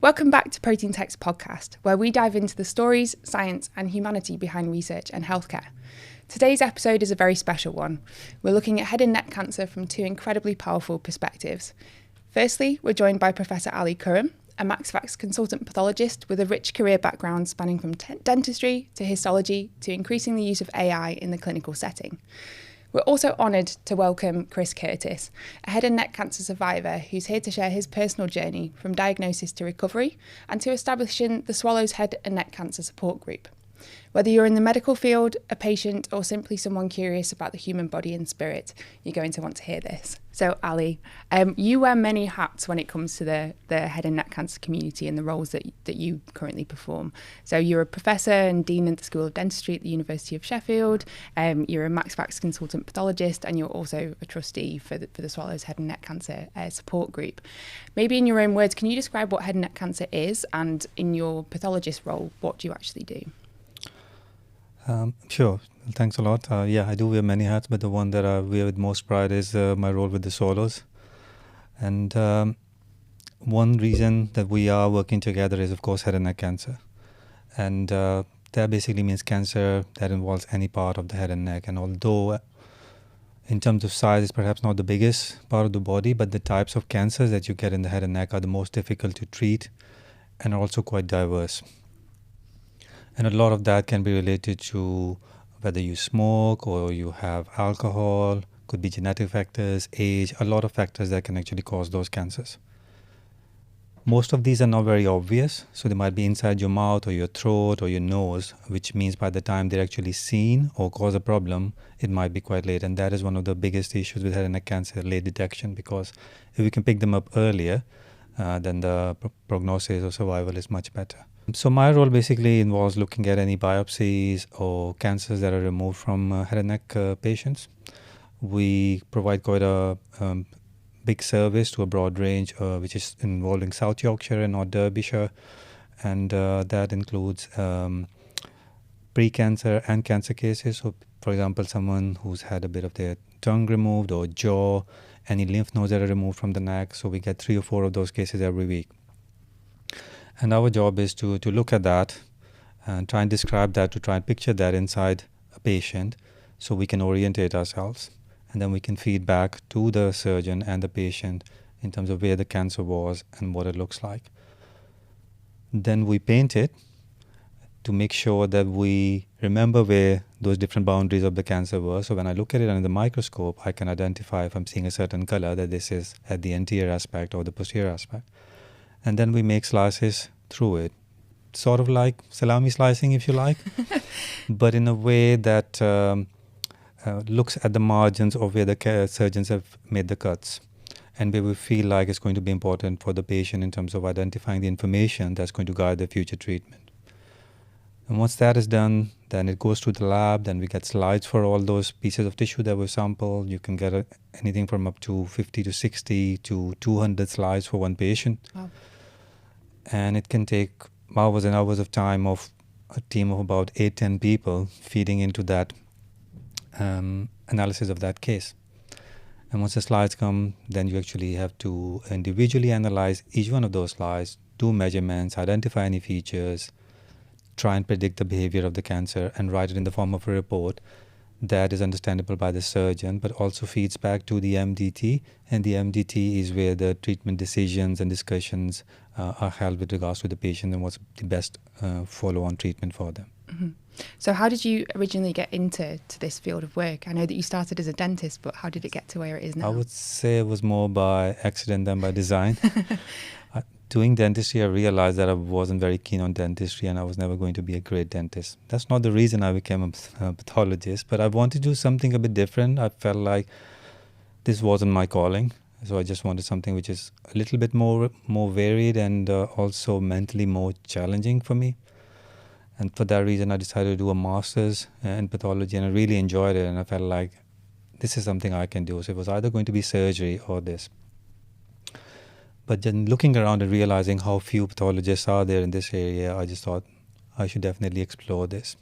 Welcome back to Protein Tech's podcast, where we dive into the stories, science, and humanity behind research and healthcare. Today's episode is a very special one. We're looking at head and neck cancer from two incredibly powerful perspectives. Firstly, we're joined by Professor Ali Khurram, a MaxVax consultant pathologist with a rich career background spanning from dentistry to histology to increasing the use of AI in the clinical setting. We're also honoured to welcome Chris Curtis, a head and neck cancer survivor who's here to share his personal journey from diagnosis to recovery and to establishing the Swallows Head and Neck Cancer Support Group. Whether you're in the medical field, a patient, or simply someone curious about the human body and spirit, you're going to want to hear this. So, Ali, you wear many hats when it comes to the head and neck cancer community and the roles that you currently perform. So you're a professor and dean at the School of Dentistry at the University of Sheffield. You're a MaxVax consultant pathologist, and you're also a trustee for the Swallows Head and Neck Cancer Support Group. Maybe in your own words, can you describe what head and neck cancer is, and in your pathologist role, what do you actually do? Sure. Thanks a lot. I do wear many hats, but the one that I wear with most pride is my role with the Swallows. And one reason that we are working together is, of course, head and neck cancer. And that basically means cancer that involves any part of the head and neck. And although in terms of size, it's perhaps not the biggest part of the body, but the types of cancers that you get in the head and neck are the most difficult to treat and are also quite diverse. And a lot of that can be related to whether you smoke or you have alcohol, could be genetic factors, age, a lot of factors that can actually cause those cancers. Most of these are not very obvious, so they might be inside your mouth or your throat or your nose, which means by the time they're actually seen or cause a problem, it might be quite late. And that is one of the biggest issues with head and neck cancer, late detection, because if we can pick them up earlier, then the prognosis or survival is much better. So my role basically involves looking at any biopsies or cancers that are removed from head and neck patients. We provide quite a big service to a broad range, which is involving South Yorkshire and North Derbyshire, and that includes pre-cancer and cancer cases. So, for example, someone who's had a bit of their tongue removed or jaw, any lymph nodes that are removed from the neck. So we get 3 or 4 of those cases every week. And our job is to look at that and try and describe that, to try and picture that inside a patient so we can orientate ourselves. And then we can feed back to the surgeon and the patient in terms of where the cancer was and what it looks like. Then we paint it to make sure that we remember where those different boundaries of the cancer were. So when I look at it under the microscope, I can identify if I'm seeing a certain color that this is at the anterior aspect or the posterior aspect. And then we make slices through it, sort of like salami slicing, if you like, but in a way that looks at the margins of where the surgeons have made the cuts, and where we feel like it's going to be important for the patient in terms of identifying the information that's going to guide the future treatment. And once that is done, then it goes to the lab, then we get slides for all those pieces of tissue that were sampled. You can get anything from up to 50 to 60 to 200 slides for one patient. Wow. And it can take hours and hours of time of a team of about 8-10 people feeding into that analysis of that case. And once the slides come, then you actually have to individually analyze each one of those slides, do measurements, identify any features, try and predict the behavior of the cancer, and write it in the form of a report that is understandable by the surgeon, but also feeds back to the MDT. And the MDT is where the treatment decisions and discussions are held with regards to the patient and what's the best follow-on treatment for them. Mm-hmm. So how did you originally get into this field of work? I know that you started as a dentist, but how did it get to where it is now? I would say it was more by accident than by design. Doing dentistry, I realized that I wasn't very keen on dentistry and I was never going to be a great dentist. That's not the reason I became a pathologist, but I wanted to do something a bit different. I felt like this wasn't my calling. So I just wanted something which is a little bit more varied and also mentally more challenging for me. And for that reason, I decided to do a master's in pathology, and I really enjoyed it. And I felt like this is something I can do. So it was either going to be surgery or this. But then looking around and realizing how few pathologists are there in this area, I just thought I should definitely explore this.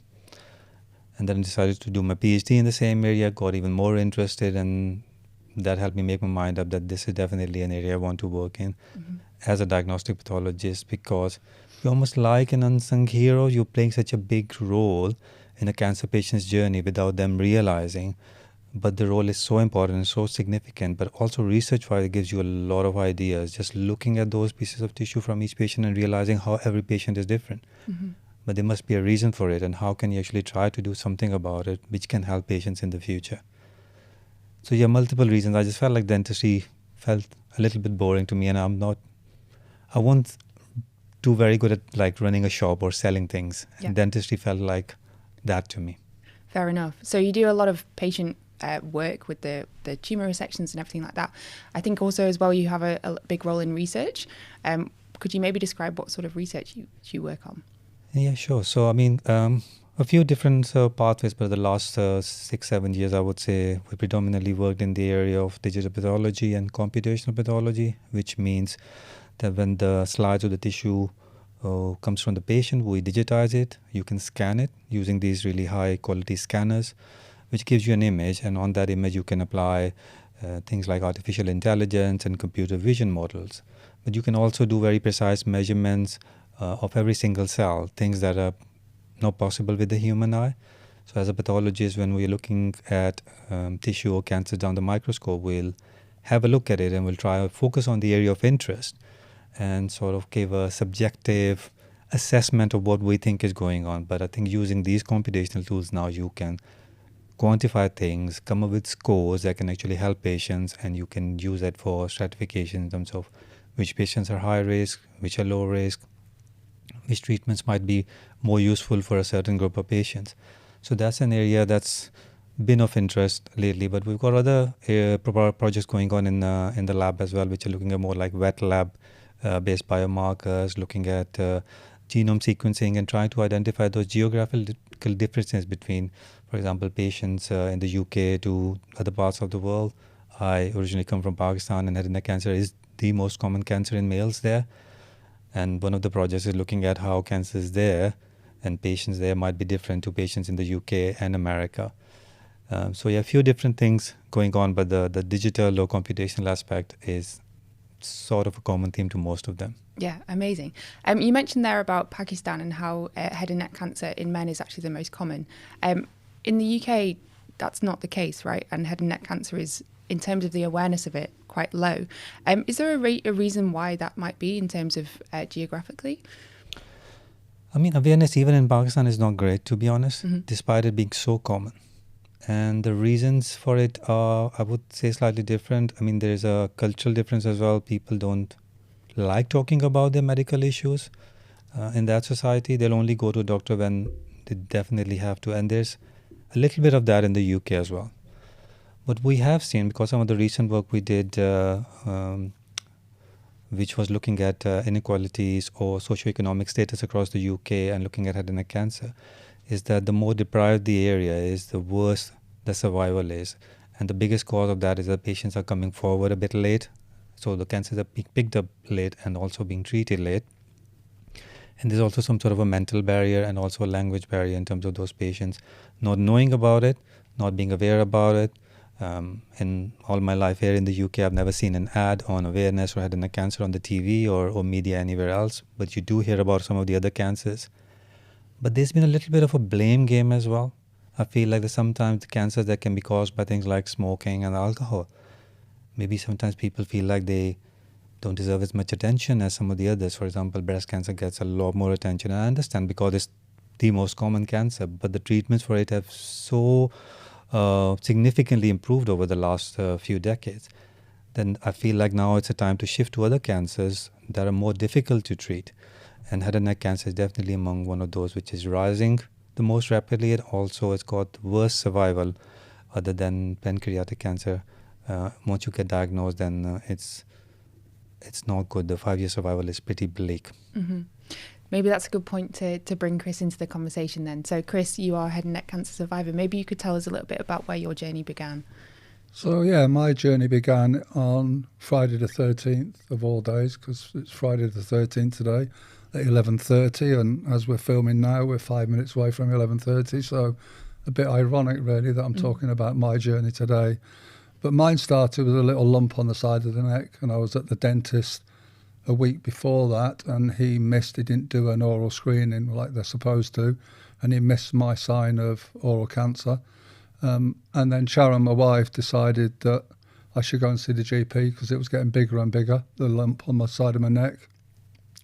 And then I decided to do my PhD in the same area, got even more interested, and that helped me make my mind up that this is definitely an area I want to work in as a diagnostic pathologist, because you're almost like an unsung hero. You're playing such a big role in a cancer patient's journey without them realizing. But the role is so important and so significant, but also research-wise, it gives you a lot of ideas. Just looking at those pieces of tissue from each patient and realizing how every patient is different. But there must be a reason for it, and how can you actually try to do something about it which can help patients in the future. So yeah, multiple reasons. I just felt like dentistry felt a little bit boring to me, and I won't do very good at like running a shop or selling things. Yeah. And dentistry felt like that to me. Fair enough. So you do a lot of patient work with the tumour resections and everything like that. I think also as well you have a big role in research. Could you maybe describe what sort of research you work on? Yeah, sure. So, I mean, a few different pathways, but the last 6-7 years, I would say, we predominantly worked in the area of digital pathology and computational pathology, which means that when the slides of the tissue comes from the patient, we digitize it. You can scan it using these really high quality scanners, which gives you an image, and on that image you can apply things like artificial intelligence and computer vision models. But you can also do very precise measurements of every single cell, things that are not possible with the human eye. So as a pathologist, when we're looking at tissue or cancer down the microscope, we'll have a look at it and we'll try to focus on the area of interest and sort of give a subjective assessment of what we think is going on. But I think using these computational tools now, you can quantify things, come up with scores that can actually help patients, and you can use that for stratification in terms of which patients are high risk, which are low risk, which treatments might be more useful for a certain group of patients. So that's an area that's been of interest lately. But we've got other projects going on in the lab as well, which are looking at more like wet lab based biomarkers, looking at genome sequencing and trying to identify those geographical differences between, for example, patients in the UK to other parts of the world. I originally come from Pakistan, and head and neck cancer is the most common cancer in males there. And one of the projects is looking at how cancers there and patients there might be different to patients in the UK and America. So yeah, a few different things going on, but the digital or computational aspect is sort of a common theme to most of them. Yeah, amazing. You mentioned there about Pakistan and how head and neck cancer in men is actually the most common. In the UK, that's not the case, right? And head and neck cancer is, in terms of the awareness of it, quite low. Is there a reason why that might be in terms of geographically? I mean, awareness even in Pakistan is not great, to be honest, despite it being so common. And the reasons for it are, I would say, slightly different. I mean, there is a cultural difference as well. People don't like talking about their medical issues in that society. They'll only go to a doctor when they definitely have to. And there's a little bit of that in the UK as well. But we have seen, because some of the recent work we did, which was looking at inequalities or socioeconomic status across the UK and looking at head and neck cancer, is that the more deprived the area is, the worse the survival is. And the biggest cause of that is that patients are coming forward a bit late. So the cancers are being picked up late and also being treated late. And there's also some sort of a mental barrier and also a language barrier in terms of those patients not knowing about it, not being aware about it. In all my life here in the UK, I've never seen an ad on awareness or head and neck cancer on the TV or media anywhere else. But you do hear about some of the other cancers. But there's been a little bit of a blame game as well. I feel like there's sometimes cancers that can be caused by things like smoking and alcohol. Maybe sometimes people feel like they don't deserve as much attention as some of the others. For example, breast cancer gets a lot more attention. And I understand, because it's the most common cancer, but the treatments for it have so significantly improved over the last few decades. Then I feel like now it's a time to shift to other cancers that are more difficult to treat. And head and neck cancer is definitely among one of those which is rising the most rapidly. And also it's got the worst survival other than pancreatic cancer. Once you get diagnosed, then it's not good. The 5-year survival is pretty bleak. Mm-hmm. Maybe that's a good point to bring Chris into the conversation then. So Chris, you are a head and neck cancer survivor. Maybe you could tell us a little bit about where your journey began. So yeah, my journey began on Friday the 13th of all days, because it's Friday the 13th today at 11:30, and as we're filming now, we're 5 minutes away from 11:30. So a bit ironic, really, that I'm talking about my journey today. But mine started with a little lump on the side of the neck, and I was at the dentist a week before that, and he didn't do an oral screening like they're supposed to, and he missed my sign of oral cancer. And then Sharon, my wife, decided that I should go and see the GP because it was getting bigger and bigger, the lump on my side of my neck.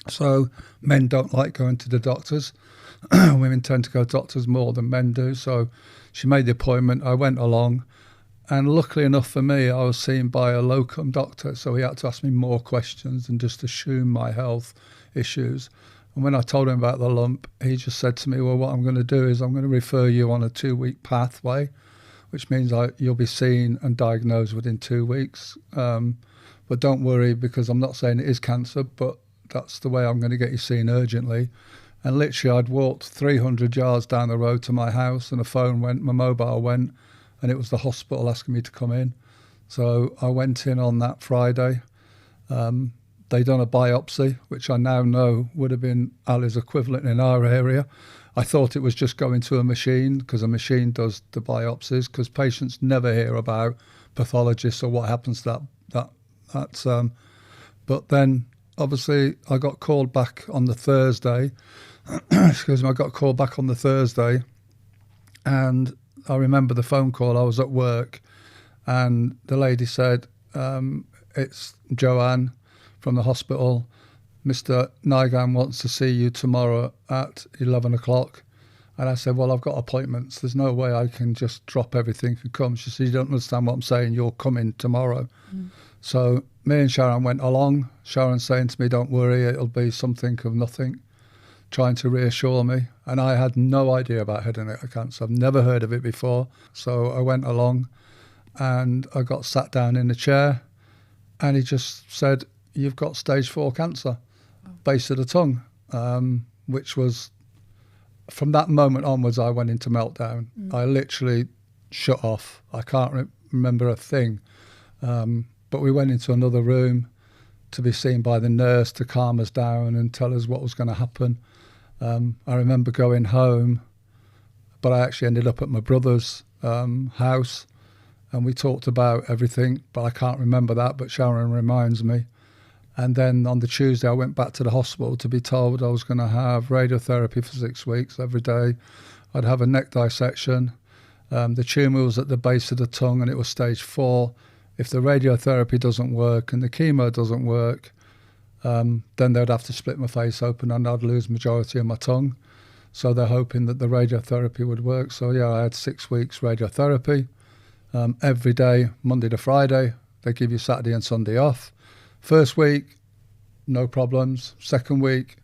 So men don't like going to the doctors. Women tend to go to doctors more than men do. So she made the appointment. I went along. And luckily enough for me, I was seen by a locum doctor. So he had to ask me more questions and just assume my health issues. And when I told him about the lump, he just said to me, well, what I'm going to do is I'm going to refer you on a 2-week pathway, which means you'll be seen and diagnosed within 2 weeks. But don't worry, because I'm not saying it is cancer, but that's the way I'm going to get you seen urgently. And literally I'd walked 300 yards down the road to my house and my mobile went, and it was the hospital asking me to come in. So I went in on that Friday. They done a biopsy, which I now know would have been Ali's equivalent in our area. I thought it was just going to a machine because a machine does the biopsies, because patients never hear about pathologists or what happens to that. But then obviously I got called back on the Thursday. Excuse me, I got called back on the Thursday, and I remember the phone call. I was at work, and the lady said, it's Joanne from the hospital. Mr. Nigan wants to see you tomorrow at 11 o'clock. And I said, well, I've got appointments. There's no way I can just drop everything and come. She said, you don't understand what I'm saying. You're coming tomorrow. So me and Sharon went along. Sharon saying to me, don't worry, it'll be something of nothing, trying to reassure me. And I had no idea about head and neck cancer. I've never heard of it before. So I went along and I got sat down in a chair, and he just said, you've got stage 4 cancer, base of the tongue, which was, from that moment onwards, I went into meltdown. I literally shut off. I can't remember a thing. But we went into another room to be seen by the nurse to calm us down and tell us what was going to happen. I remember going home, but I actually ended up at my brother's house, and we talked about everything, but I can't remember that, but Sharon reminds me. And then on the Tuesday, I went back to the hospital to be told I was going to have radiotherapy for 6 weeks every day. I'd have a neck dissection. The tumour was at the base of the tongue, and it was stage 4. If the radiotherapy doesn't work and the chemo doesn't work, then they'd have to split my face open and I'd lose majority of my tongue. So they're hoping that the radiotherapy would work. So yeah, I had 6 weeks radiotherapy every day, Monday to Friday. They give you Saturday and Sunday off. First week, no problems. Second week,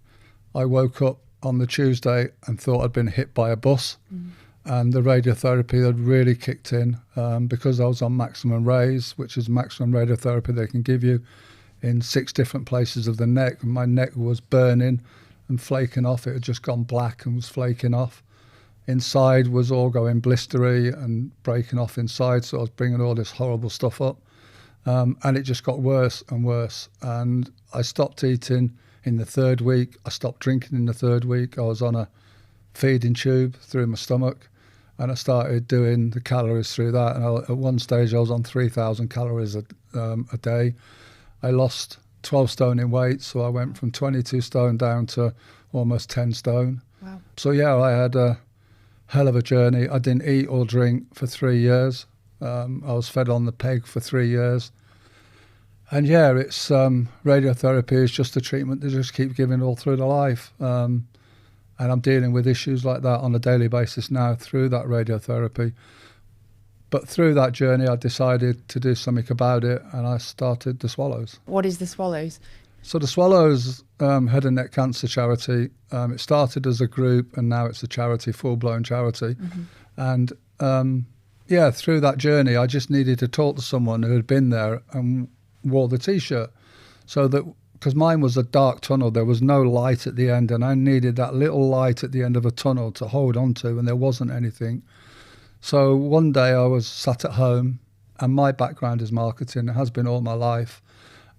I woke up on the Tuesday and thought I'd been hit by a bus. And the radiotherapy had really kicked in because I was on maximum rays, which is maximum radiotherapy they can give you in 6 different places of the neck. And my neck was burning and flaking off. It had just gone black and was flaking off. Inside was all going blistery and breaking off inside, so I was bringing all this horrible stuff up. And it just got worse and worse. And I stopped eating in the 3rd week. I stopped drinking in the 3rd week. I was on a feeding tube through my stomach, and I started doing the calories through that. And at one stage, I was on 3,000 calories a day. I lost 12 stone in weight, so I went from 22 stone down to almost 10 stone. Wow. So yeah, I had a hell of a journey. I didn't eat or drink for 3 years. I was fed on the peg for 3 years. And yeah, it's radiotherapy is just a treatment they just keep giving all through the life. And I'm dealing with issues like that on a daily basis now through that radiotherapy. But through that journey, I decided to do something about it, and I started the Swallows. What is the Swallows? So the Swallows Head and Neck Cancer Charity, it started as a group, and now it's a charity, full-blown charity. And yeah, through that journey, I just needed to talk to someone who had been there and wore the T-shirt. So that, because mine was a dark tunnel, there was no light at the end, and I needed that little light at the end of a tunnel to hold on to, and there wasn't anything. So one day I was sat at home, and my background is marketing, it has been all my life,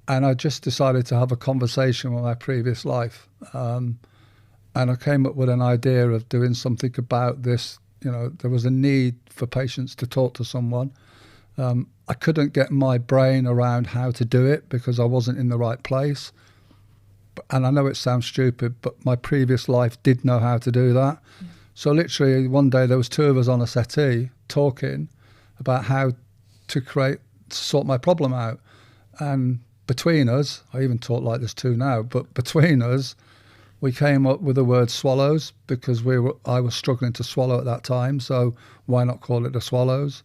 and I just decided to have a conversation with my previous life. And I came up with an idea of doing something about this. You know, there was a need for patients to talk to someone. I couldn't get my brain around how to do it because I wasn't in the right place. And I know it sounds stupid, but my previous life did know how to do that. Yeah. So literally one day there was 2 of us on a settee talking about how to sort my problem out. And between us, I even talk like there's 2 now, but between us, we came up with the word swallows because I was struggling to swallow at that time. So why not call it the swallows?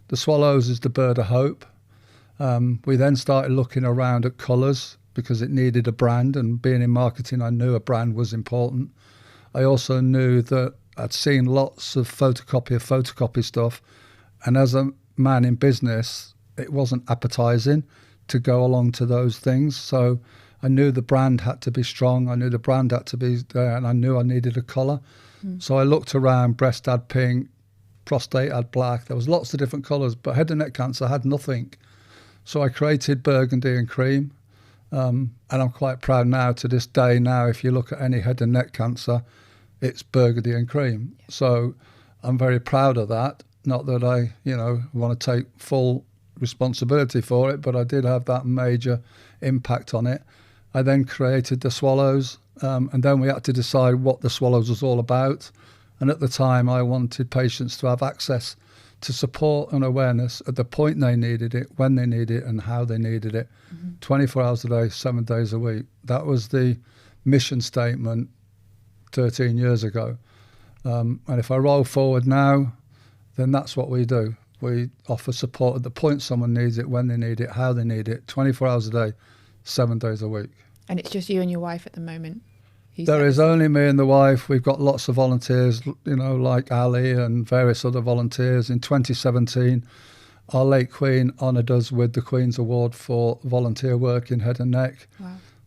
The swallows is the bird of hope. We then started looking around at colours because it needed a brand, and being in marketing, I knew a brand was important. I also knew that I'd seen lots of photocopy stuff, and as a man in business, it wasn't appetising to go along to those things. So I knew the brand had to be strong, I knew the brand had to be there, and I knew I needed a colour. So I looked around, breast had pink, prostate had black, there was lots of different colours, but head and neck cancer had nothing. So I created burgundy and cream. And I'm quite proud now, to this day now, if you look at any head and neck cancer, it's burgundy and cream. Yeah. So I'm very proud of that. Not that I, want to take full responsibility for it, but I did have that major impact on it. I then created the swallows, and then we had to decide what the swallows was all about. And at the time, I wanted patients to have access to support and awareness at the point they needed it, when they needed it, and how they needed it. 24 hours a day, 7 days a week. That was the mission statement 13 years ago. And if I roll forward now, then that's what we do. We offer support at the point someone needs it, when they need it, how they need it, 24 hours a day, 7 days a week. And it's just you and your wife at the moment? There is only me and the wife. We've got lots of volunteers, like Ali and various other volunteers. In 2017, our late Queen honoured us with the Queen's Award for volunteer work in head and neck,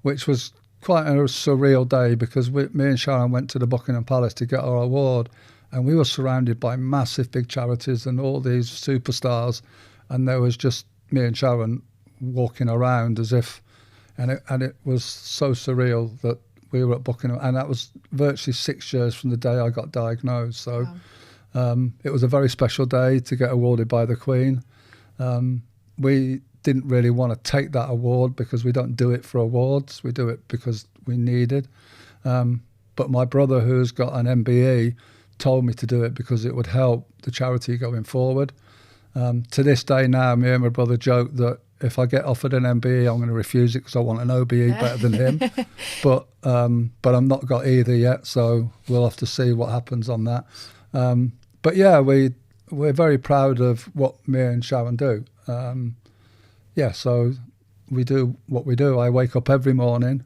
which was quite a surreal day because me and Sharon went to the Buckingham Palace to get our award, and we were surrounded by massive big charities and all these superstars, and there was just me and Sharon walking around as if, and it was so surreal that we were at Buckingham, and that was virtually 6 years from the day I got diagnosed. So it was a very special day to get awarded by the Queen. We didn't really want to take that award because we don't do it for awards. We do it because we needed. But my brother, who's got an MBE, told me to do it because it would help the charity going forward. To this day now, me and my brother joke that if I get offered an MBE, I'm going to refuse it because I want an OBE better than him. But I'm not got either yet, so we'll have to see what happens on that. But yeah, we're very proud of what me and Sharon do. So we do what we do. I wake up every morning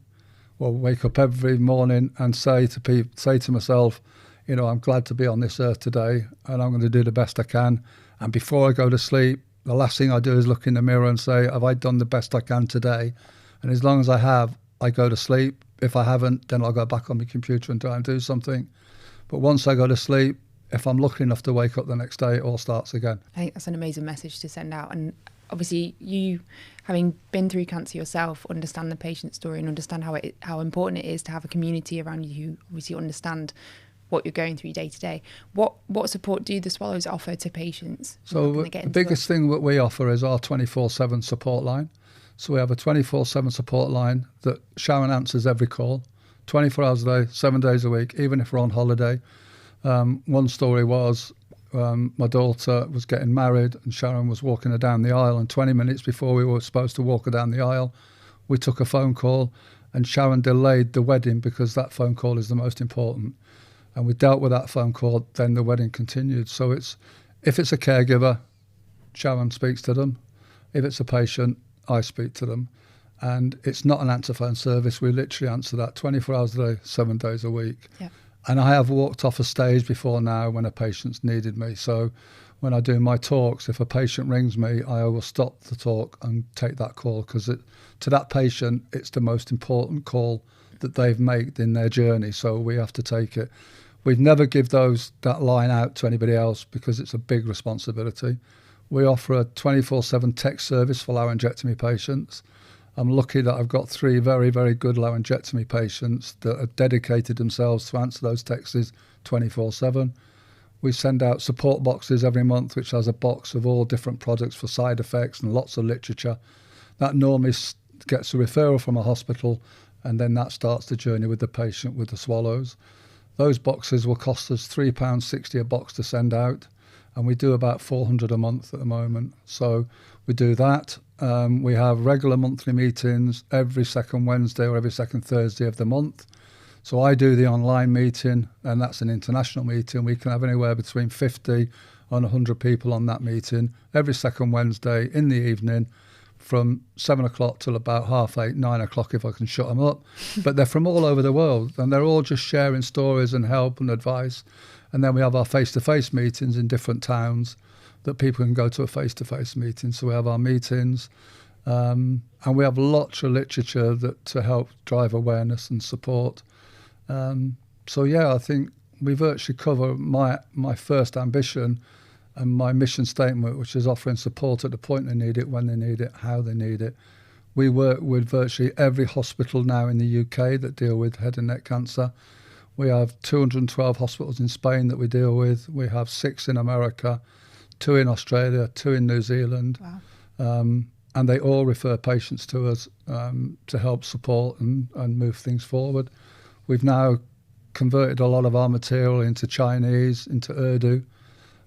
and say to myself, I'm glad to be on this earth today, and I'm going to do the best I can. And before I go to sleep, the last thing I do is look in the mirror and say, have I done the best I can today? And as long as I have, I go to sleep. If I haven't, then I'll go back on my computer and try and do something. But once I go to sleep, if I'm lucky enough to wake up the next day, it all starts again. I think that's an amazing message to send out. And obviously you, having been through cancer yourself, understand the patient story and understand how important it is to have a community around you who obviously understand what you're going through day to day. What support do the Swallows offer to patients? So the biggest thing that we offer is our 24/7 support line. So we have a 24/7 support line that Sharon answers every call, 24 hours a day, 7 days a week, even if we're on holiday. One story was my daughter was getting married and Sharon was walking her down the aisle, and 20 minutes before we were supposed to walk her down the aisle, we took a phone call, and Sharon delayed the wedding because that phone call is the most important. And we dealt with that phone call, then the wedding continued. So if it's a caregiver, Sharon speaks to them. If it's a patient, I speak to them. And it's not an answer phone service. We literally answer that 24 hours a day, 7 days a week. Yeah. And I have walked off a stage before now when a patient's needed me. So when I do my talks, if a patient rings me, I will stop the talk and take that call, because to that patient, it's the most important call that they've made in their journey. So we have to take it. We'd never give that line out to anybody else because it's a big responsibility. We offer a 24/7 text service for laryngectomy patients. I'm lucky that I've got 3 very, very good laryngectomy patients that have dedicated themselves to answer those texts 24/7. We send out support boxes every month, which has a box of all different products for side effects and lots of literature. That normally gets a referral from a hospital, and then that starts the journey with the patient with the swallows. Those boxes will cost us £3.60 a box to send out, and we do about 400 a month at the moment. So we do that. We have regular monthly meetings every second Wednesday or every second Thursday of the month. So I do the online meeting, and that's an international meeting. We can have anywhere between 50 and 100 people on that meeting every second Wednesday in the evening from 7 o'clock till about 8:30, 9 o'clock if I can shut them up. But they're from all over the world, and they're all just sharing stories and help and advice. And then we have our face-to-face meetings in different towns that people can go to a face-to-face meeting. So we have our meetings, and we have lots of literature to help drive awareness and support. So yeah, I think we virtually cover my first ambition and my mission statement, which is offering support at the point they need it, when they need it, how they need it. We work with virtually every hospital now in the UK that deal with head and neck cancer. We have 212 hospitals in Spain that we deal with. We have 6 in America, 2 in Australia, 2 in New Zealand. Wow. And they all refer patients to us to help support and move things forward. We've now converted a lot of our material into Chinese, into Urdu.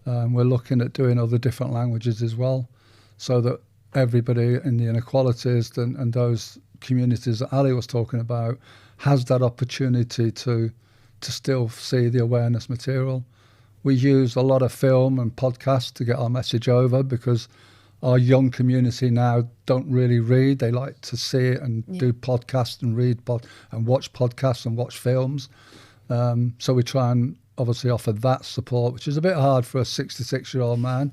We're looking at doing other different languages as well, so that everybody in the inequalities and those communities that Ali was talking about has that opportunity to still see the awareness material. We use a lot of film and podcasts to get our message over, because our young community now don't really read. They like to see it and do podcasts and read and watch podcasts and watch films. So we try and obviously offer that support, which is a bit hard for a 66-year-old man.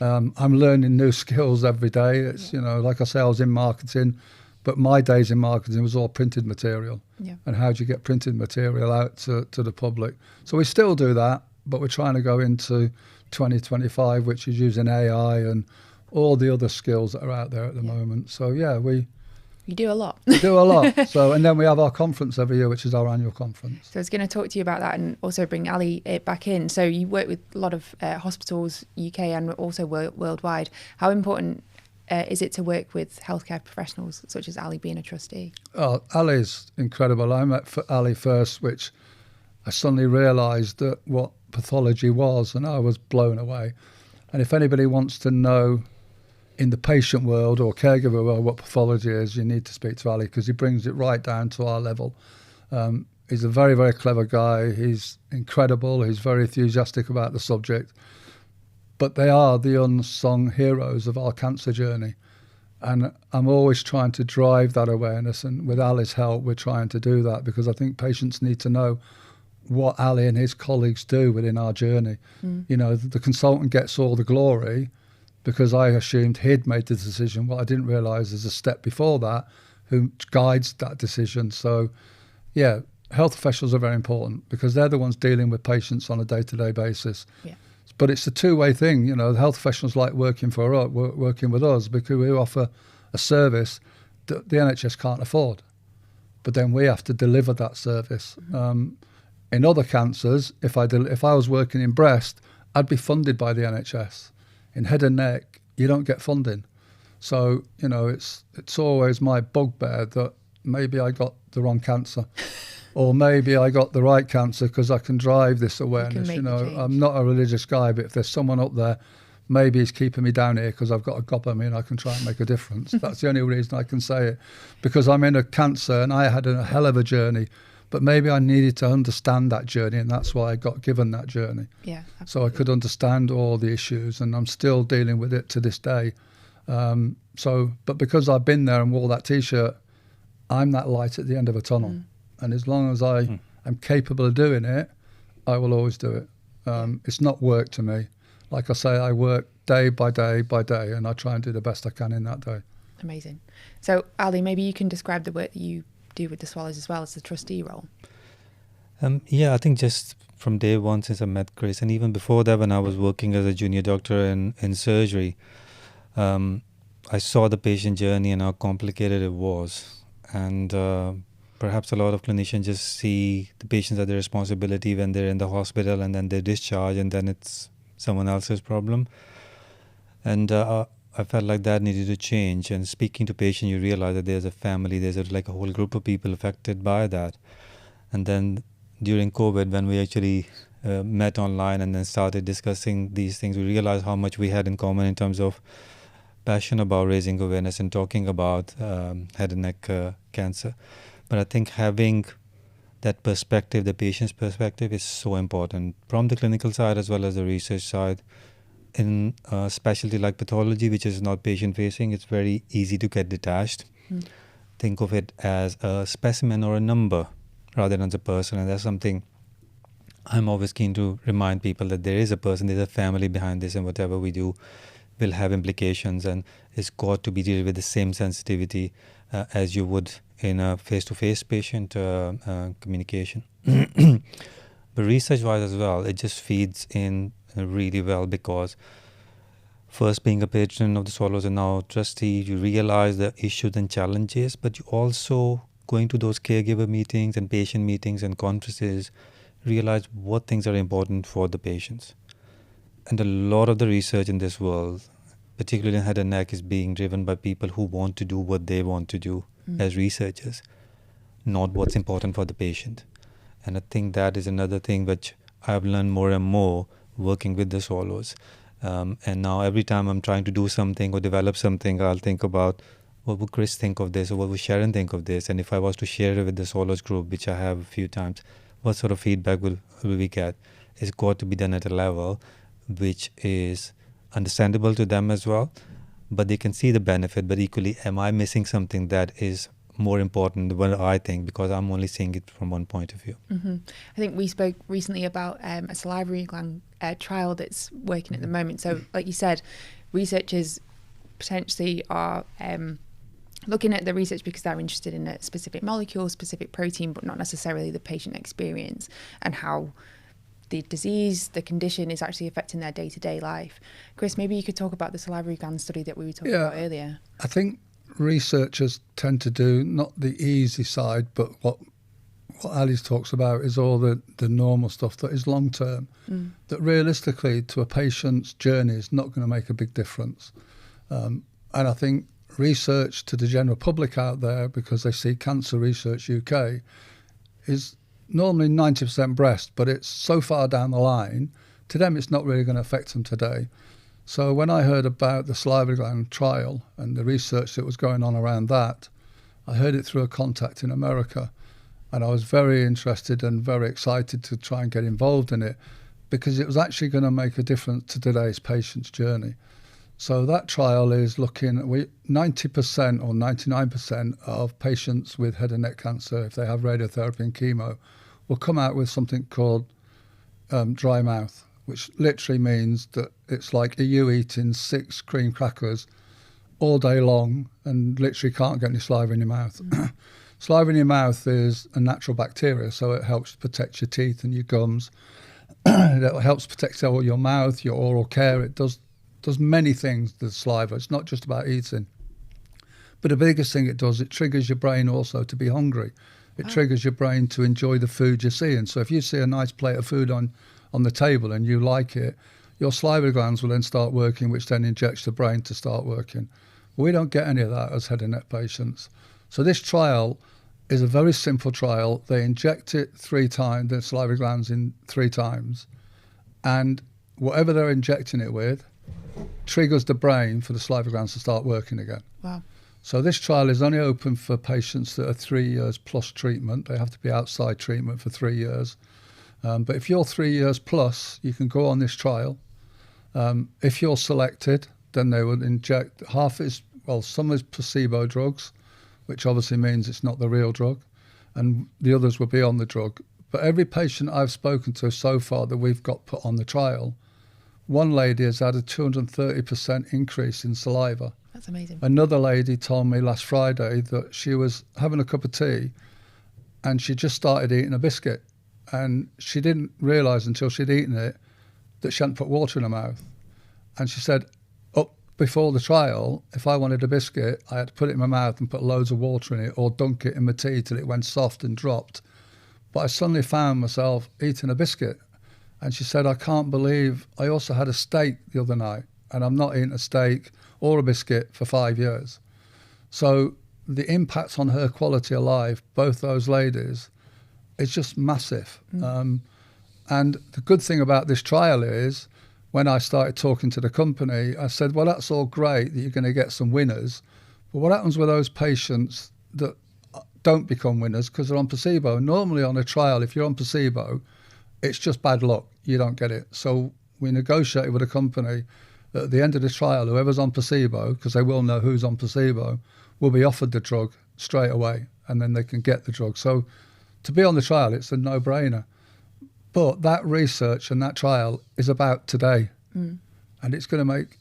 I'm learning new skills every day. It's, like I say, I was in marketing, but my days in marketing was all printed material. Yeah. And how do you get printed material out to the public? So we still do that, but we're trying to go into 2025, which is using AI and all the other skills that are out there at the moment. So yeah, you do a lot. we do a lot. So, and then we have our conference every year, which is our annual conference. So I was going to talk to you about that and also bring Ali back in. So you work with a lot of hospitals, UK and also worldwide. How important is it to work with healthcare professionals such as Ali being a trustee? Oh, Ali's incredible. I met Ali first, which I suddenly realised that what pathology was, and I was blown away. And if anybody wants to know in the patient world or caregiver world what pathology is, you need to speak to Ali, because he brings it right down to our level. He's a very, very clever guy. He's incredible. He's very enthusiastic about the subject. But they are the unsung heroes of our cancer journey. And I'm always trying to drive that awareness. And with Ali's help, we're trying to do that, because I think patients need to know what Ali and his colleagues do within our journey. The consultant gets all the glory, because I assumed he'd made the decision. What I didn't realise is a step before that who guides that decision. So, yeah, health professionals are very important, because they're the ones dealing with patients on a day-to-day basis. Yeah. But it's a two-way thing. The health professionals like working with us, because we offer a service that the NHS can't afford. But then we have to deliver that service. Mm-hmm. In other cancers, if I was working in breast, I'd be funded by the NHS. In head and neck, you don't get funding. So, it's always my bugbear that maybe I got the wrong cancer, or maybe I got the right cancer, because I can drive this awareness. I'm not a religious guy, but if there's someone up there, maybe he's keeping me down here because I've got a gob on me and I can try and make a difference. That's the only reason I can say it, because I'm in a cancer and I had a hell of a journey. But maybe I needed to understand that journey, and that's why I got given that journey. Yeah, absolutely. So I could understand all the issues, and I'm still dealing with it to this day. But because I've been there and wore that T-shirt, I'm that light at the end of a tunnel. And as long as I am capable of doing it, I will always do it. It's not work to me. Like I say, I work day by day by day, and I try and do the best I can in that day. Amazing. So, Ali, maybe you can describe the work that you do with the Swallows as well as the trustee role. I think just from day one since I met Chris, and even before that when I was working as a junior doctor in surgery, I saw the patient journey and how complicated it was. And perhaps a lot of clinicians just see the patients as their responsibility when they're in the hospital, and then they discharge, and then it's someone else's problem. And I felt like that needed to change. And speaking to patients, you realize that there's a family, there's like a whole group of people affected by that. And then during COVID, when we actually met online and then started discussing these things, we realized how much we had in common in terms of passion about raising awareness and talking about head and neck cancer. But I think having that perspective, the patient's perspective, is so important from the clinical side as well as the research side. In a specialty like pathology, which is not patient-facing, it's very easy to get detached. Think of it as a specimen or a number rather than as a person. And that's something I'm always keen to remind people, that there is a person, there's a family behind this, and whatever we do will have implications, and it's got to be dealt with the same sensitivity as you would in a face-to-face patient communication. But research-wise as well, it just feeds in really well, because first, being a patron of the Swallows and now trustee, you realize the issues and challenges, but you also, going to those caregiver meetings and patient meetings and conferences, realize what things are important for the patients. And a lot of the research in this world, particularly in head and neck, is being driven by people who want to do what they want to do as researchers, not what's important for the patient. And I think that is another thing which I've learned more and more working with the Swallows. And now every time I'm trying to do something or develop something, I'll think about, what would Chris think of this, or what would Sharon think of this? And if I was to share it with the Swallows group, which I have a few times, what sort of feedback will we get? It's got to be done at a level which is understandable to them as well, but they can see the benefit. But equally, am I missing something that is more important than what I think, because I'm only seeing it from one point of view? I think we spoke recently about a salivary gland trial that's working at the moment. So like you said, researchers potentially are looking at the research because they're interested in a specific molecule, specific protein, but not necessarily the patient experience and how the disease, the condition is actually affecting their day-to-day life. Chris, maybe you could talk about the salivary gland study that we were talking about earlier. I think researchers tend to do not the easy side, but what Ali talks about is all the normal stuff that is long-term, that realistically to a patient's journey is not going to make a big difference. And I think research to the general public out there, because they see Cancer Research UK, is normally 90% breast, but it's so far down the line, to them it's not really going to affect them today. So when I heard about the salivary gland trial and the research that was going on around that, I heard it through a contact in America, and I was very interested and very excited to try and get involved in it, because it was actually going to make a difference to today's patient's journey. So that trial is looking at 90% or 99% of patients with head and neck cancer, if they have radiotherapy and chemo, will come out with something called dry mouth, which literally means that it's like you eating 6 cream crackers all day long and literally can't get any saliva in your mouth. Saliva in your mouth is a natural bacteria, so it helps protect your teeth and your gums. It helps protect all your mouth, your oral care. It does many things, the saliva. It's not just about eating. But the biggest thing it does, it triggers your brain also to be hungry. It triggers your brain to enjoy the food you're seeing. So if you see a nice plate of food on the table and you like it, your salivary glands will then start working, which then injects the brain to start working. We don't get any of that as head and neck patients. So this trial is a very simple trial. They inject it 3 times, the salivary glands in 3 times, and whatever they're injecting it with triggers the brain for the salivary glands to start working again. Wow. So this trial is only open for patients that are 3 years plus treatment. They have to be outside treatment for 3 years. But if you're 3 years plus, you can go on this trial. If you're selected, then they would inject some is placebo drugs, which obviously means it's not the real drug, and the others will be on the drug. But every patient I've spoken to so far that we've got put on the trial, one lady has had a 230% increase in saliva. That's amazing. Another lady told me last Friday that she was having a cup of tea and she just started eating a biscuit, and she didn't realise until she'd eaten it that she hadn't put water in her mouth. And she said, before the trial, if I wanted a biscuit, I had to put it in my mouth and put loads of water in it or dunk it in my tea till it went soft and dropped. But I suddenly found myself eating a biscuit. And she said, I can't believe I also had a steak the other night, and I'm not eating a steak or a biscuit for 5 years. So the impact on her quality of life, both those ladies, is just massive. And the good thing about this trial is, when I started talking to the company, I said, well, that's all great that you're going to get some winners, but what happens with those patients that don't become winners because they're on placebo? Normally on a trial, if you're on placebo, it's just bad luck. You don't get it. So we negotiated with a company that at the end of the trial, whoever's on placebo, because they will know who's on placebo, will be offered the drug straight away, and then they can get the drug. So to be on the trial, it's a no-brainer. But that research and that trial is about today, and it's going to make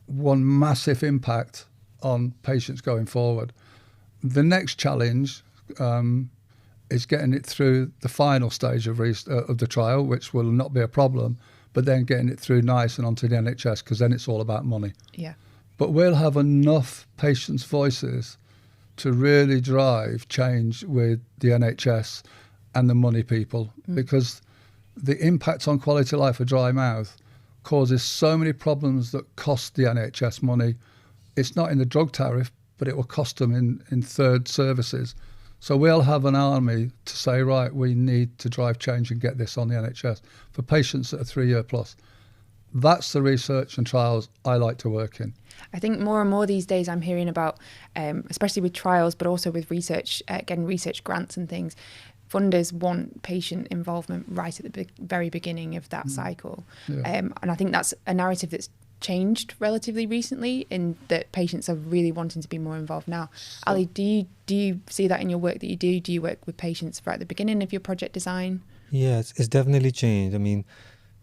one massive impact on patients going forward. The next challenge is getting it through the final stage of the trial, which will not be a problem, but then getting it through NICE and onto the NHS, because then it's all about money. Yeah. But we'll have enough patients' voices to really drive change with the NHS and the money people, because the impact on quality of life of dry mouth causes so many problems that cost the NHS money. It's not in the drug tariff, but it will cost them in third services. So we'll have an army to say, right, we need to drive change and get this on the NHS for patients that are 3-year plus. That's the research and trials I like to work in. I think more and more these days I'm hearing about, especially with trials, but also with research, getting research grants and things, funders want patient involvement right at the very beginning of that cycle. Yeah. And I think that's a narrative that's changed relatively recently, in that patients are really wanting to be more involved now. Ali, do you see that in your work that you do? Do you work with patients right at the beginning of your project design? Yeah, it's definitely changed. I mean,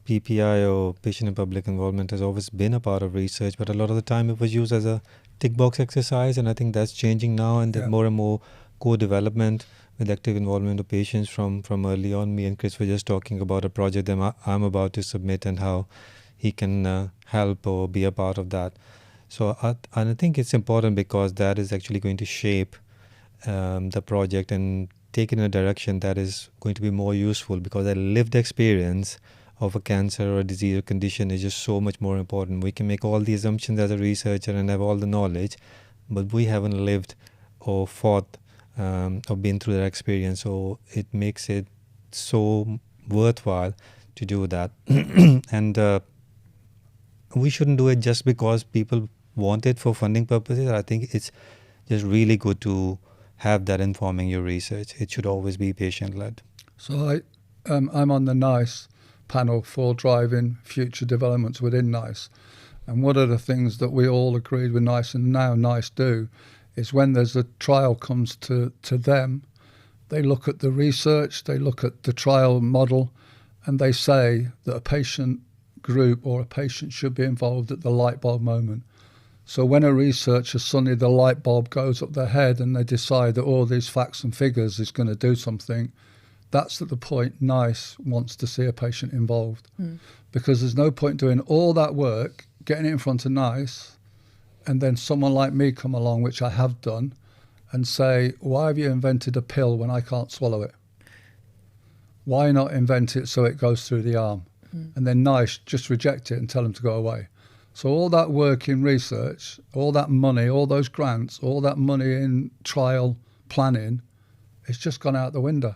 PPI or patient and public involvement has always been a part of research, but a lot of the time it was used as a tick box exercise, and I think that's changing now, and that more and more co-development with active involvement of patients from early on. Me and Chris were just talking about a project that I'm about to submit and how he can help or be a part of that. So I think it's important, because that is actually going to shape the project and take it in a direction that is going to be more useful, because a lived experience of a cancer or a disease or condition is just so much more important. We can make all the assumptions as a researcher and have all the knowledge, but we haven't lived or fought or been through that experience. So it makes it so worthwhile to do that. And we shouldn't do it just because people want it for funding purposes. I think it's just really good to have that informing your research. It should always be patient-led. So I'm on the NICE panel for driving future developments within NICE. And one of the things that we all agreed with NICE, and now NICE do, is when there's a trial comes to them, they look at the research, they look at the trial model, and they say that a patient group or a patient should be involved at the light bulb moment. So when a researcher, suddenly the light bulb goes up their head and they decide that all these facts and figures is going to do something, that's at the point NICE wants to see a patient involved. Because there's no point doing all that work, getting it in front of NICE, and then someone like me come along, which I have done, and say, why have you invented a pill when I can't swallow it? Why not invent it so it goes through the arm? And then NICE just reject it and tell them to go away. So all that work in research, all that money, all those grants, all that money in trial planning, it's just gone out the window.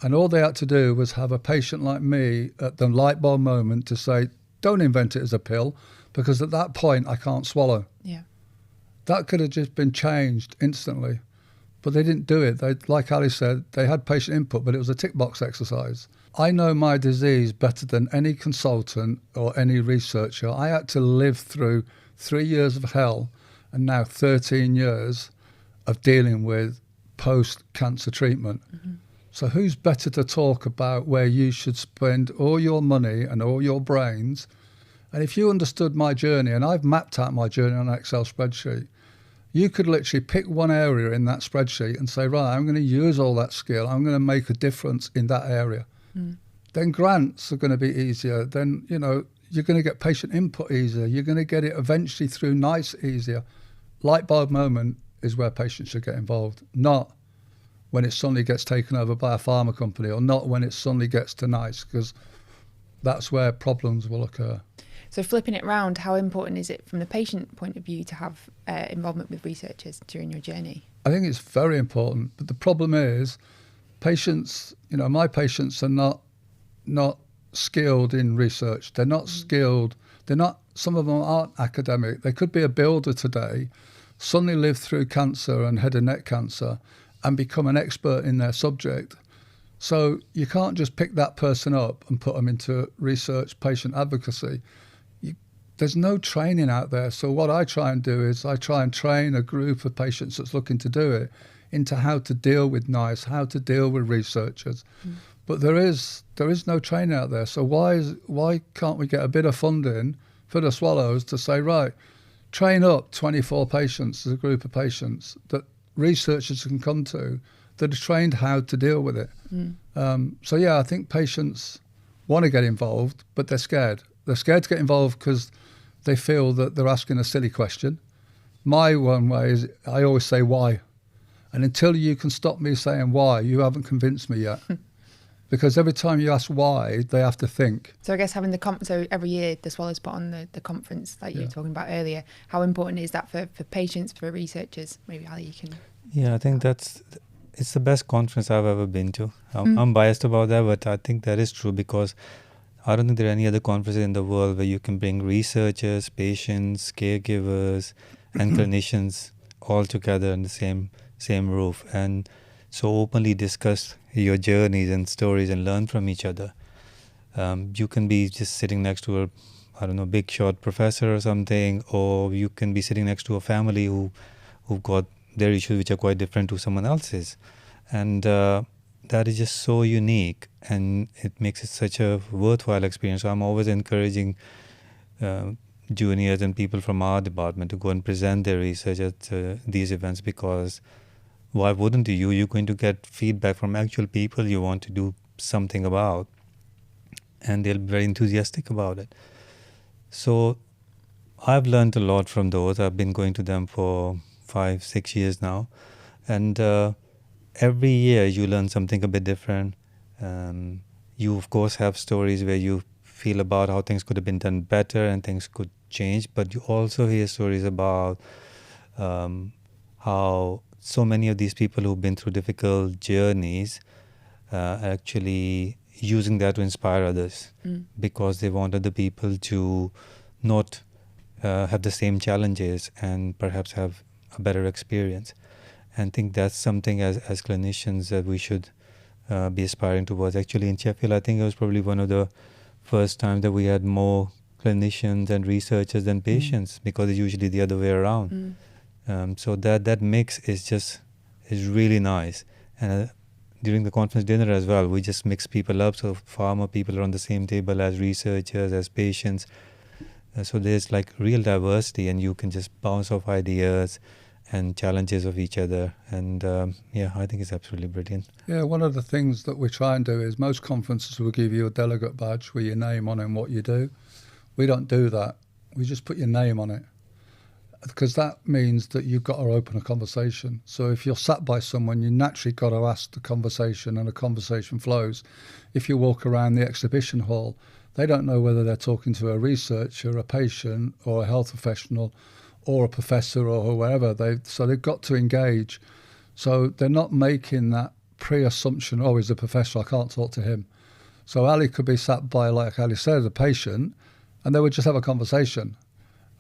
And all they had to do was have a patient like me at the light bulb moment to say, don't invent it as a pill, because at that point I can't swallow. Yeah. That could have just been changed instantly. But they didn't do it. They, like Ali said, they had patient input, but it was a tick box exercise. I know my disease better than any consultant or any researcher. I had to live through 3 years of hell and now 13 years of dealing with post-cancer treatment. So who's better to talk about where you should spend all your money and all your brains? And if you understood my journey, and I've mapped out my journey on an Excel spreadsheet, you could literally pick one area in that spreadsheet and say, right, I'm going to use all that skill. I'm going to make a difference in that area. Then grants are going to be easier. Then, You're going to get patient input easier. You're going to get it eventually through NICE easier. Light bulb moment is where patients should get involved, not when it suddenly gets taken over by a pharma company, or not when it suddenly gets to NICE, because that's where problems will occur. So flipping it round, how important is it from the patient point of view to have involvement with researchers during your journey? I think it's very important, but the problem is patients, my patients are not skilled in research. They're not skilled. Some of them aren't academic. They could be a builder today, suddenly live through cancer and head and neck cancer and become an expert in their subject. So you can't just pick that person up and put them into research, patient advocacy. There's no training out there. So what I try and do is I try and train a group of patients that's looking to do it into how to deal with NICE, how to deal with researchers. But there is no training out there. So why can't we get a bit of funding for the Swallows to say, right, train up 24 patients as a group of patients that researchers can come to that are trained how to deal with it. So yeah, I think patients want to get involved, but they're scared. They're scared to get involved because they feel that they're asking a silly question. My one way is I always say why. And until you can stop me saying why, you haven't convinced me yet. Because every time you ask why, they have to think. So I guess having so every year the Swallows put on the conference like you were talking about earlier. How important is that for patients, for researchers? Maybe Ali, you can... Yeah, I think it's the best conference I've ever been to. I'm biased about that, but I think that is true because I don't think there are any other conferences in the world where you can bring researchers, patients, caregivers, and clinicians all together in the same roof and so openly discuss your journeys and stories and learn from each other. You can be just sitting next to a big shot professor or something, or you can be sitting next to a family who've got their issues which are quite different to someone else's. And that is just so unique, and it makes it such a worthwhile experience. So I'm always encouraging juniors and people from our department to go and present their research at these events, because why wouldn't you? You're going to get feedback from actual people you want to do something about, and they'll be very enthusiastic about it. So I've learned a lot from those. I've been going to them for 5-6 years now, and every year you learn something a bit different. You of course have stories where you feel about how things could have been done better and things could change, but you also hear stories about how so many of these people who've been through difficult journeys actually using that to inspire others, because they want other people to not have the same challenges and perhaps have a better experience. And I think that's something as clinicians that we should be aspiring towards. Actually, in Sheffield, I think it was probably one of the first times that we had more clinicians and researchers than patients, because it's usually the other way around. So that mix is really nice. And during the conference dinner as well, we just mix people up. So pharma people are on the same table as researchers, as patients. So there's like real diversity, and you can just bounce off ideas and challenges of each other. And I think it's absolutely brilliant. Yeah, one of the things that we try and do is most conferences will give you a delegate badge with your name on and what you do. We don't do that. We just put your name on it, because that means that you've got to open a conversation. So if you're sat by someone, you naturally got to ask the conversation, and the conversation flows. If you walk around the exhibition hall, they don't know whether they're talking to a researcher, a patient, or a health professional, or a professor, or whoever. So they've got to engage. So they're not making that pre-assumption, oh, he's a professor, I can't talk to him. So Ali could be sat by, like Ali said, a patient, and they would just have a conversation.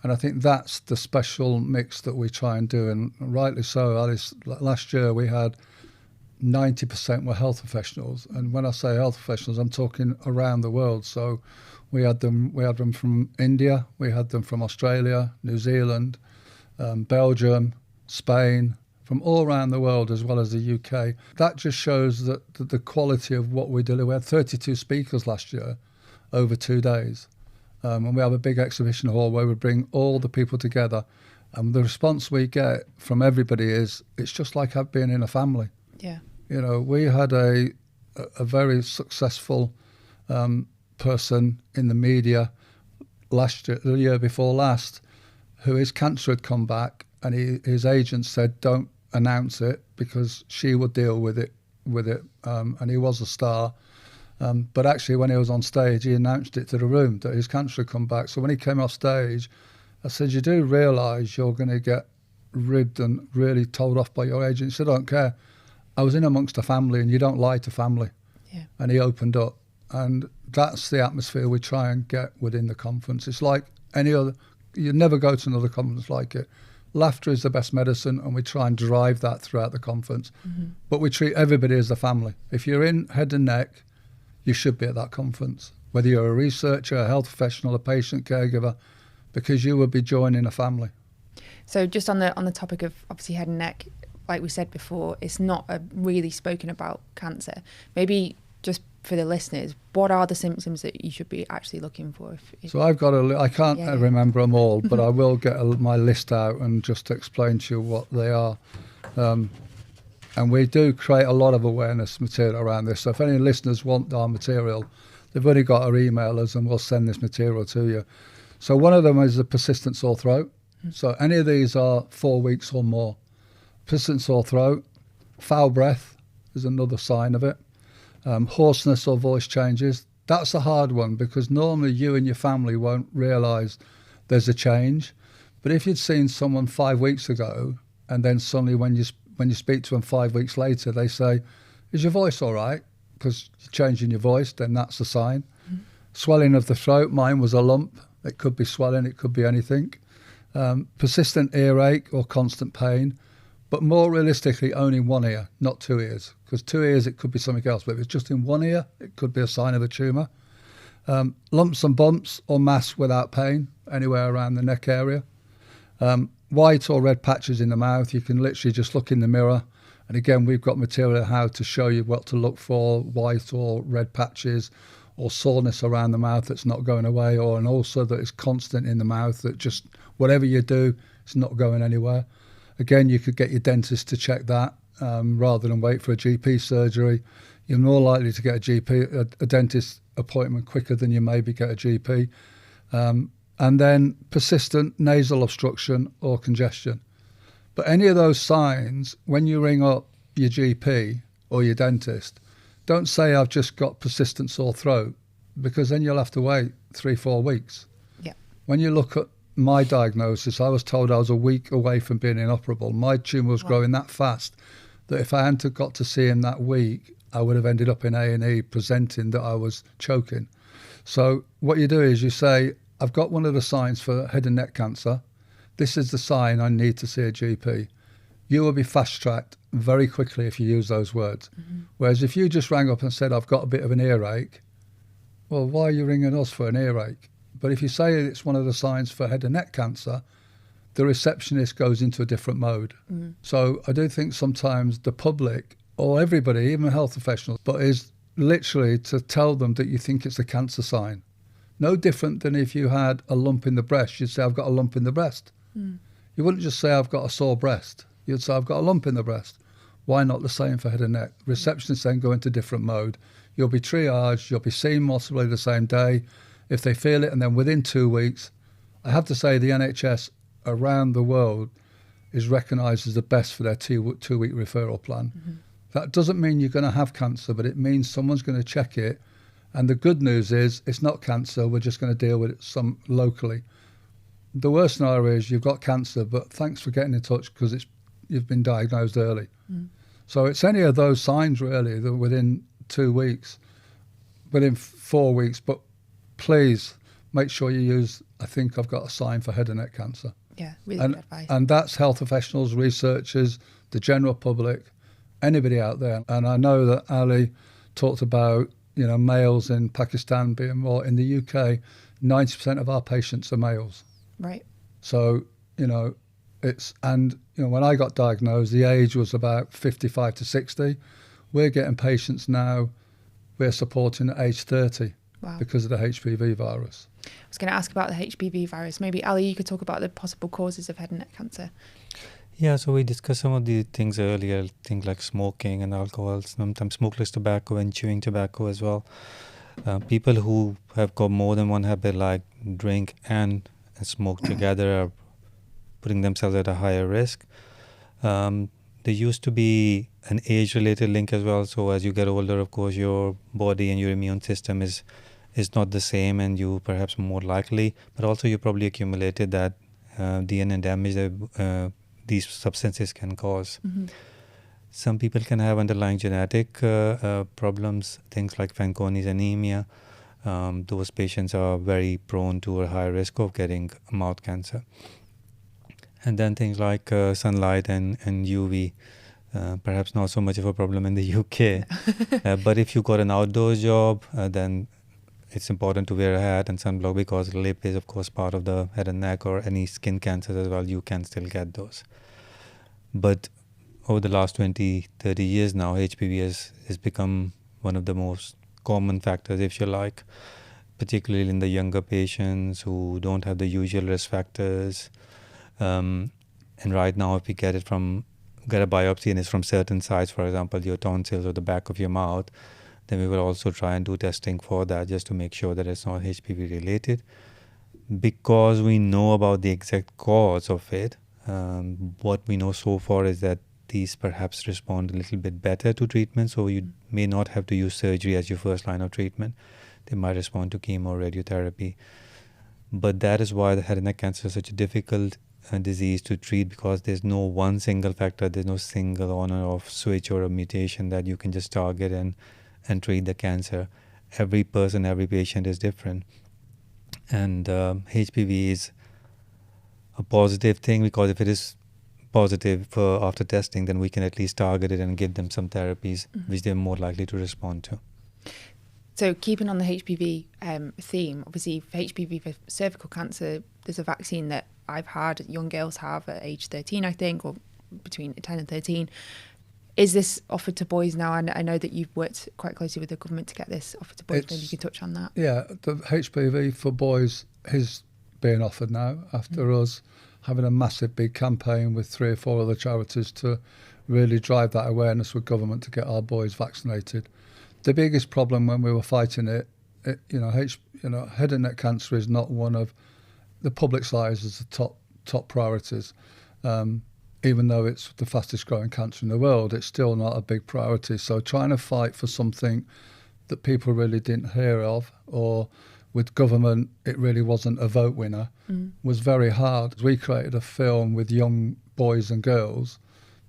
And I think that's the special mix that we try and do, and rightly so. Alice, last year we had 90% were health professionals, and when I say health professionals, I'm talking around the world. So we had them from India, we had them from Australia, New Zealand, Belgium, Spain, from all around the world, as well as the UK. That just shows that the quality of what we deliver. We had 32 speakers last year over 2 days. And we have a big exhibition hall where we bring all the people together. And the response we get from everybody is, it's just like being in a family. Yeah. You know, we had a very successful person in the media the year before last, who his cancer had come back, and his agent said, don't announce it because she would deal with it. And he was a star. But actually, when he was on stage, he announced it to the room that his cancer had come back. So when he came off stage, I said, you do realise you're going to get ribbed and really told off by your agent? He said, I don't care. I was in amongst a family, and you don't lie to family. Yeah. And he opened up. And that's the atmosphere we try and get within the conference. It's like any other, you'd never go to another conference like it. Laughter is the best medicine, and we try and drive that throughout the conference. Mm-hmm. But we treat everybody as a family. If you're in head and neck, you should be at that conference, whether you're a researcher, a health professional, a patient, caregiver, because you will be joining a family. So just on the topic of obviously head and neck, like we said before, it's not really spoken about cancer. Maybe just for the listeners, what are the symptoms that you should be actually looking for? So I've got I can't remember them all, but I will get my list out and just explain to you what they are. And we do create a lot of awareness material around this. So if any listeners want our material, they've only got to email us and we'll send this material to you. So one of them is a persistent sore throat. So any of these are 4 weeks or more. Persistent sore throat, foul breath is another sign of it. Hoarseness or voice changes. That's a hard one because normally you and your family won't realise there's a change. But if you'd seen someone 5 weeks ago and then suddenly when you speak to them 5 weeks later, they say, is your voice all right? Because you're changing your voice, then that's a sign. Mm-hmm. Swelling of the throat, mine was a lump. It could be swelling, it could be anything. Persistent earache or constant pain. But more realistically, only one ear, not 2 ears. Because 2 ears, it could be something else. But if it's just in one ear, it could be a sign of a tumour. Lumps and bumps or mass without pain, anywhere around the neck area. White or red patches in the mouth. You can literally just look in the mirror. And again, we've got material how to show you what to look for, white or red patches, or soreness around the mouth that's not going away, or an ulcer that is constant in the mouth that just, whatever you do, it's not going anywhere. Again, you could get your dentist to check that rather than wait for a GP surgery. You're more likely to get a dentist appointment quicker than you maybe get a GP. And then persistent nasal obstruction or congestion. But any of those signs, when you ring up your GP or your dentist, don't say I've just got persistent sore throat, because then you'll have to wait 3-4 weeks. Yeah. When you look at my diagnosis, I was told I was a week away from being inoperable. My tumour was growing that fast that if I hadn't got to see him that week, I would have ended up in A&E presenting that I was choking. So what you do is you say, I've got one of the signs for head and neck cancer. This is the sign I need to see a GP. You will be fast-tracked very quickly if you use those words. Mm-hmm. Whereas if you just rang up and said, I've got a bit of an earache, well, why are you ringing us for an earache? But if you say it's one of the signs for head and neck cancer, the receptionist goes into a different mode. Mm-hmm. So I do think sometimes the public, or everybody, even health professionals, but is literally to tell them that you think it's a cancer sign. No different than if you had a lump in the breast, you'd say, I've got a lump in the breast. Mm. You wouldn't just say, I've got a sore breast. You'd say, I've got a lump in the breast. Why not the same for head and neck? Receptionists then go into different mode. You'll be triaged, you'll be seen possibly the same day if they feel it, and then within 2 weeks, I have to say the NHS around the world is recognised as the best for their two-week referral plan. Mm-hmm. That doesn't mean you're going to have cancer, but it means someone's going to check it. And the good news is it's not cancer, we're just going to deal with it some locally. The worst scenario is you've got cancer, but thanks for getting in touch because you've been diagnosed early. Mm. So it's any of those signs really that within 2 weeks, within 4 weeks, but please make sure you use, I think I've got a sign for head and neck cancer. Yeah, really good advice. And that's health professionals, researchers, the general public, anybody out there. And I know that Ali talked about, males in Pakistan being more. In the UK, 90% of our patients are males. Right. So, when I got diagnosed, the age was about 55 to 60. We're getting patients now, we're supporting at age 30. Wow. Because of the HPV virus. I was going to ask about the HPV virus. Maybe, Ali, you could talk about the possible causes of head and neck cancer. Yeah, so we discussed some of the things earlier, things like smoking and alcohol, sometimes smokeless tobacco and chewing tobacco as well. People who have got more than one habit, like drink and smoke together, are putting themselves at a higher risk. There used to be an age-related link as well. So as you get older, of course, your body and your immune system is not the same, and you perhaps more likely, but also you probably accumulated that DNA damage that these substances can cause. Mm-hmm. Some people can have underlying genetic problems, things like Fanconi's anemia. Those patients are very prone to a high risk of getting mouth cancer. And then things like sunlight and UV, perhaps not so much of a problem in the UK. But if you got an outdoor job, then it's important to wear a hat and sunblock, because lip is, of course, part of the head and neck, or any skin cancers as well. You can still get those. But over the last 20, 30 years now, HPV has become one of the most common factors, if you like, particularly in the younger patients who don't have the usual risk factors. And right now, if we get a biopsy and it's from certain sites, for example, your tonsils or the back of your mouth, then we will also try and do testing for that, just to make sure that it's not HPV related. Because we know about the exact cause of it, what we know so far is that these perhaps respond a little bit better to treatment, so you may not have to use surgery as your first line of treatment. They might respond to chemo or radiotherapy. But that is why the head and neck cancer is such a difficult disease to treat, because there's no one single factor, there's no single on or off switch or a mutation that you can just target and treat the cancer. Every person, every patient is different. And HPV is a positive thing, because if it is positive after testing, then we can at least target it and give them some therapies which they're more likely to respond to. So keeping on the HPV theme, obviously for HPV for cervical cancer, there's a vaccine that I've had, young girls have at age 13, I think, or between 10 and 13. Is this offered to boys now? And I know that you've worked quite closely with the government to get this offered to boys. Maybe you can touch on that. Yeah, the HPV for boys is being offered now after us having a massive big campaign with 3 or 4 other charities to really drive that awareness with government to get our boys vaccinated. The biggest problem when we were fighting it, head and neck cancer is not one of the public side as the top priorities. Even though it's the fastest growing cancer in the world, it's still not a big priority. So trying to fight for something that people really didn't hear of, or with government, it really wasn't a vote winner, was very hard. We created a film with young boys and girls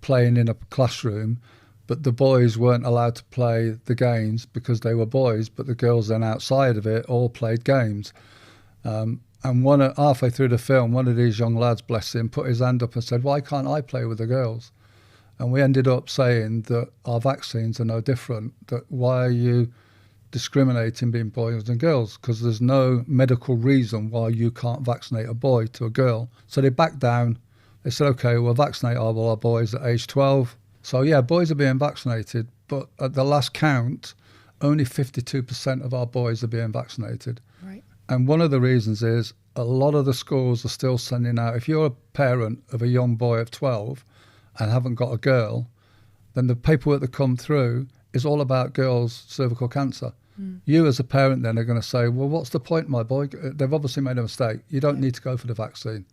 playing in a classroom, but the boys weren't allowed to play the games because they were boys, but the girls then outside of it all played games. And halfway through the film, one of these young lads, bless him, put his hand up and said, "Why can't I play with the girls?" And we ended up saying that our vaccines are no different, that why are you discriminating between boys and girls? Because there's no medical reason why you can't vaccinate a boy to a girl. So they backed down. They said, okay, we'll vaccinate all our boys at age 12. So yeah, boys are being vaccinated, but at the last count, only 52% of our boys are being vaccinated. Right. And one of the reasons is a lot of the schools are still sending out, if you're a parent of a young boy of 12 and haven't got a girl, then the paperwork that come through is all about girls' cervical cancer. You as a parent then are going to say, well, what's the point, my boy? They've obviously made a mistake. You don't need to go for the vaccine.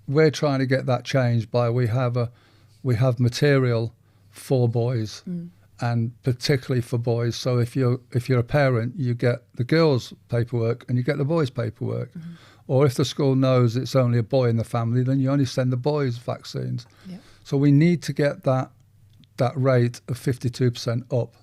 We're trying to get that changed by we have material for boys, and particularly for boys. So if you're a parent, you get the girls' paperwork and you get the boys' paperwork. Or if the school knows it's only a boy in the family, then you only send the boys' vaccines. Yep. So we need to get that rate of 52% up,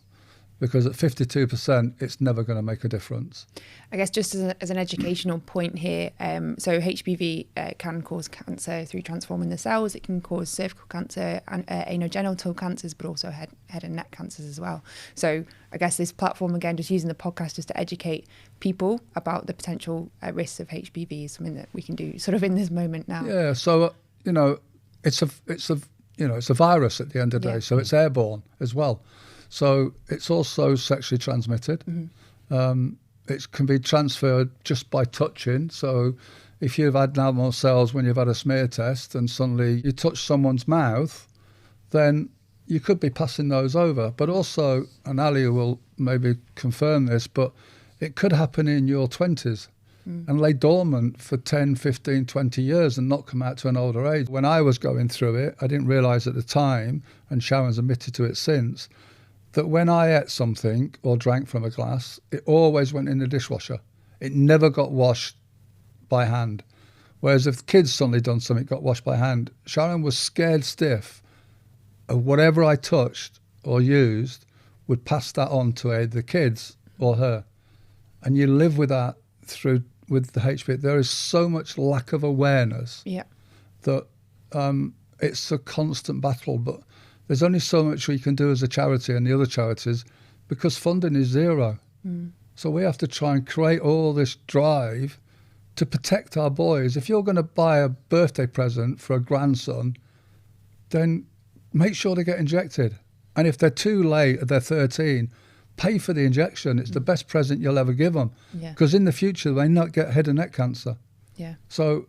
because at 52%, it's never going to make a difference. I guess just as an educational point here, so HPV can cause cancer through transforming the cells. It can cause cervical cancer and anogenital cancers, but also head and neck cancers as well. So I guess this platform, again, just using the podcast just to educate people about the potential risks of HPV is something that we can do sort of in this moment now. Yeah, so, it's a virus at the end of the day, so it's airborne as well. So it's also sexually transmitted. It can be transferred just by touching. So if you've had abnormal cells when you've had a smear test and suddenly you touch someone's mouth, then you could be passing those over. But also, and Ali will maybe confirm this, but it could happen in your 20s and lay dormant for 10, 15, 20 years and not come out to an older age. When I was going through it, I didn't realise at the time, and Sharon's admitted to it since, that when I ate something or drank from a glass, it always went in the dishwasher. It never got washed by hand. Whereas if the kids suddenly done something, it got washed by hand. Sharon was scared stiff of whatever I touched or used would pass that on to either the kids or her. And you live with that with the HPV. There is so much lack of awareness that it's a constant battle. But there's only so much we can do as a charity and the other charities because funding is zero. So we have to try and create all this drive to protect our boys. If you're going to buy a birthday present for a grandson, then make sure they get injected. And if they're too late, they're 13, pay for the injection. It's the best present you'll ever give them. Because in the future, they may not get head and neck cancer. So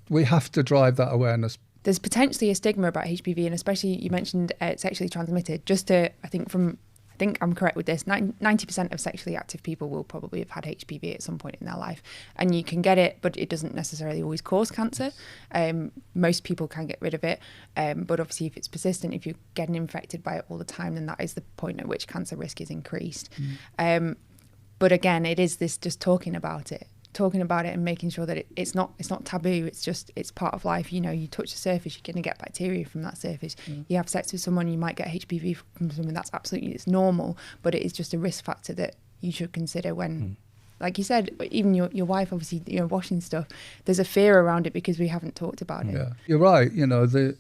we have to drive that awareness. There's potentially a stigma about HPV, and especially you mentioned sexually transmitted. Just to, I think I'm correct with this, 90% of sexually active people will probably have had HPV at some point in their life. And you can get it, but it doesn't necessarily always cause cancer. Most people can get rid of it. But obviously, if it's persistent, if you're getting infected by it all the time, then that is the point at which cancer risk is increased. But again, it is this just talking about it and making sure that it's not taboo. It's part of life. You know, you touch the surface, you're going to get bacteria from that surface. You have sex with someone, you might get HPV from someone. That's absolutely, it's normal, but it is just a risk factor that you should consider when, like you said, even your wife, obviously, you know, washing stuff, there's a fear around it because we haven't talked about it. Yeah, you're right. You know, the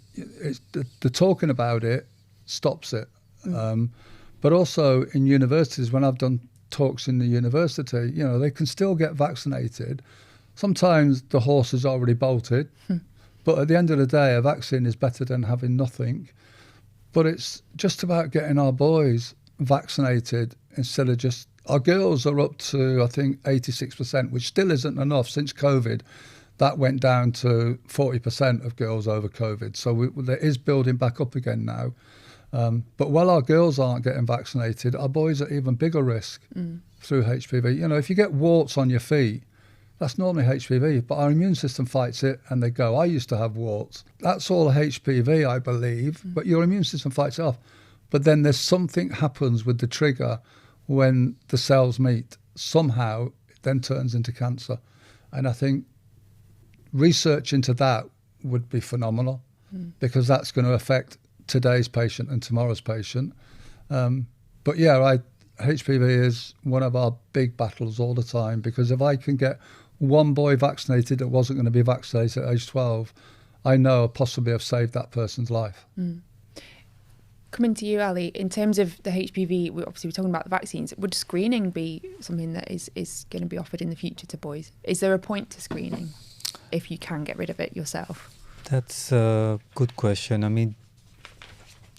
talking about it stops it. But also in universities, when I've done talks in the university, you know, they can still get vaccinated. Sometimes the horse is already bolted, but at the end of the day, a vaccine is better than having nothing. But it's just about getting our boys vaccinated instead of just... Our girls are up to, I think, 86%, which still isn't enough. Since COVID, that went down to 40% of girls over COVID. So there is building back up again now. But while our girls aren't getting vaccinated, our boys are at even bigger risk through HPV. You know, if you get warts on your feet, that's normally HPV, but our immune system fights it and they go. I used to have warts. That's all HPV, I believe, but your immune system fights it off. But then there's something happens with the trigger when the cells meet. Somehow it then turns into cancer. And I think research into that would be phenomenal because that's going to affect today's patient and tomorrow's patient. But yeah, HPV is one of our big battles all the time because if I can get one boy vaccinated that wasn't going to be vaccinated at age 12, I know possibly I've saved that person's life. Coming to you, Ali, in terms of the HPV, obviously we're talking about the vaccines. Would screening be something that is going to be offered in the future to boys? Is there a point to screening if you can get rid of it yourself? That's a good question. I mean,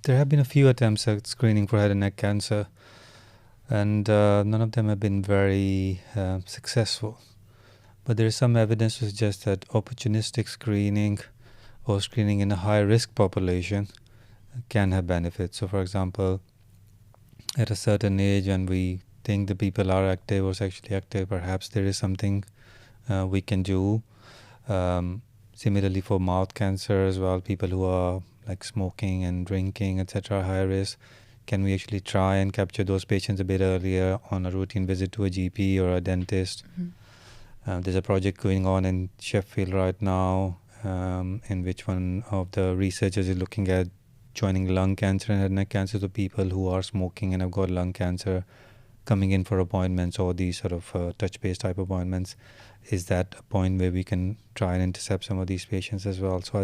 there have been a few attempts at screening for head and neck cancer, and none of them have been very successful. But there is some evidence to suggest that opportunistic screening or screening in a high-risk population can have benefits. So, for example, at a certain age when we think the people are active or sexually active, perhaps there is something we can do. Similarly for mouth cancer as well, people who are like smoking and drinking, etc., high risk, can we actually try and capture those patients a bit earlier on a routine visit to a GP or a dentist? There's a project going on in Sheffield right now in which one of the researchers is looking at joining lung cancer and head and neck cancer to people who are smoking and have got lung cancer coming in for appointments or these sort of touch-based type appointments. Is that a point where we can try and intercept some of these patients as well? So I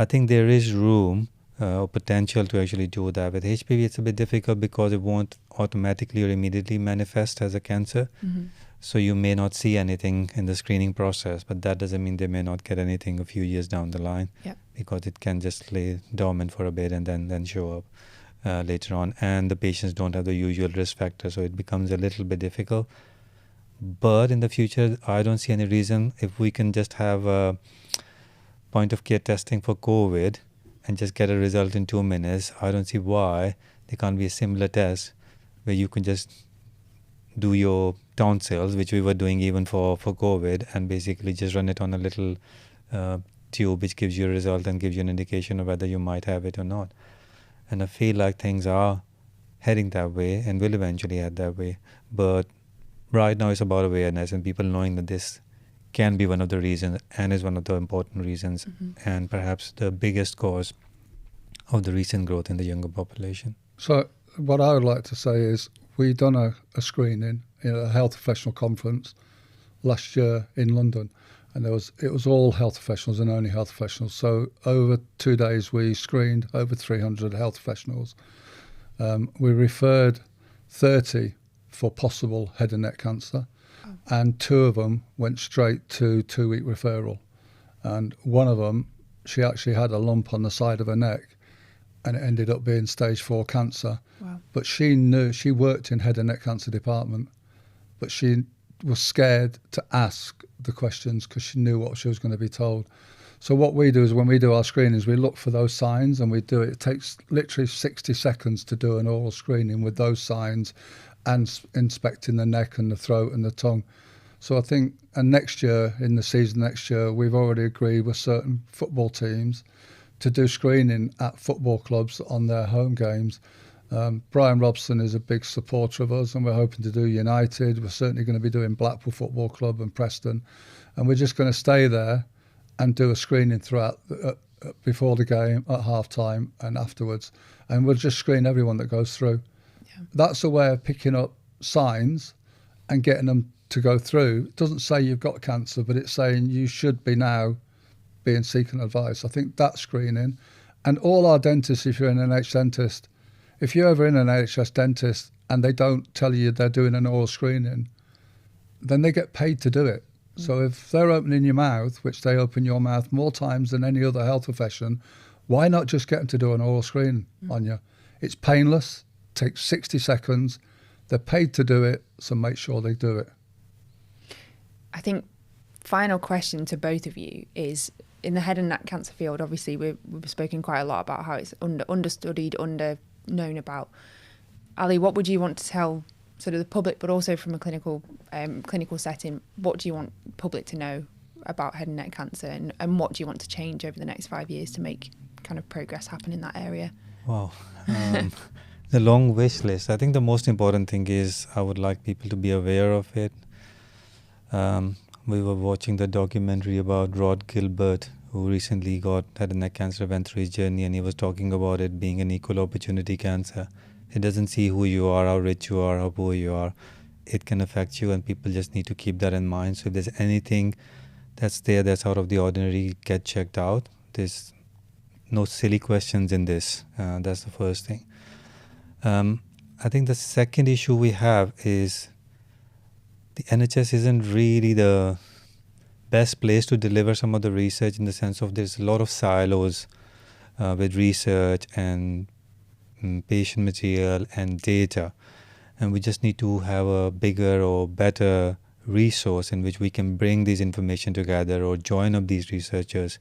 think there is room or potential to actually do that. With HPV, it's a bit difficult because it won't automatically or immediately manifest as a cancer. So you may not see anything in the screening process, but that doesn't mean they may not get anything a few years down the line because it can just lay dormant for a bit and then show up later on. And the patients don't have the usual risk factors, so it becomes a little bit difficult. But in the future, I don't see any reason if we can just have point of care testing for COVID and just get a result in 2 minutes, I don't see why there can't be a similar test where you can just do your tonsils, which we were doing even for COVID, and basically just run it on a little tube which gives you a result and gives you an indication of whether you might have it or not. And I feel like things are heading that way and will eventually head that way. But right now it's about awareness and people knowing that this can be one of the reasons and is one of the important reasons and perhaps the biggest cause of the recent growth in the younger population. So what I would like to say is we done a screening in a health professional conference last year in London, and it was all health professionals and only health professionals. So over 2 days we screened over 300 health professionals. We referred 30 for possible head and neck cancer, and 2 of them went straight to 2-week referral. And one of them, she actually had a lump on the side of her neck, and it ended up being stage 4 cancer. Wow. But she knew, she worked in head and neck cancer department, but she was scared to ask the questions because she knew what she was going to be told. So what we do is when we do our screenings, we look for those signs and we do it. It takes literally 60 seconds to do an oral screening with those signs and inspecting the neck and the throat and the tongue. So I think, and next year, in the season next year, we've already agreed with certain football teams to do screening at football clubs on their home games. Brian Robson is a big supporter of us, and we're hoping to do United. We're certainly going to be doing Blackpool Football Club and Preston, and we're just going to stay there and do a screening throughout before the game, at half time and afterwards, and we'll just screen everyone that goes through. Yeah. That's a way of picking up signs and getting them to go through. It doesn't say you've got cancer, but it's saying you should be now being seeking advice. I think that's screening. And all our dentists, if you're an NHS dentist, if you're ever in an NHS dentist and they don't tell you they're doing an oral screening, then they get paid to do it. So if they're opening your mouth, which they open your mouth more times than any other health profession, why not just get them to do an oral screen on you? It's painless, takes 60 seconds. They're paid to do it, so make sure they do it. I think final question to both of you is, in the head and neck cancer field, obviously we've spoken quite a lot about how it's understudied, known about. Ali, what would you want to tell sort of the public, but also from a clinical setting? What do you want public to know about head and neck cancer, and what do you want to change over the next 5 years to make kind of progress happen in that area? Wow. The long wish list. I think the most important thing is I would like people to be aware of it. We were watching the documentary about Rod Gilbert, who recently got head and neck cancer, went through his journey, and he was talking about it being an equal opportunity cancer. It doesn't see who you are, how rich you are, how poor you are. It can affect you, and people just need to keep that in mind. So if there's anything that's there that's out of the ordinary, get checked out. There's no silly questions in this. That's the first thing. I think the second issue we have is the NHS isn't really the best place to deliver some of the research, in the sense of there's a lot of silos with research and patient material and data, and we just need to have a bigger or better resource in which we can bring these information together or join up these researchers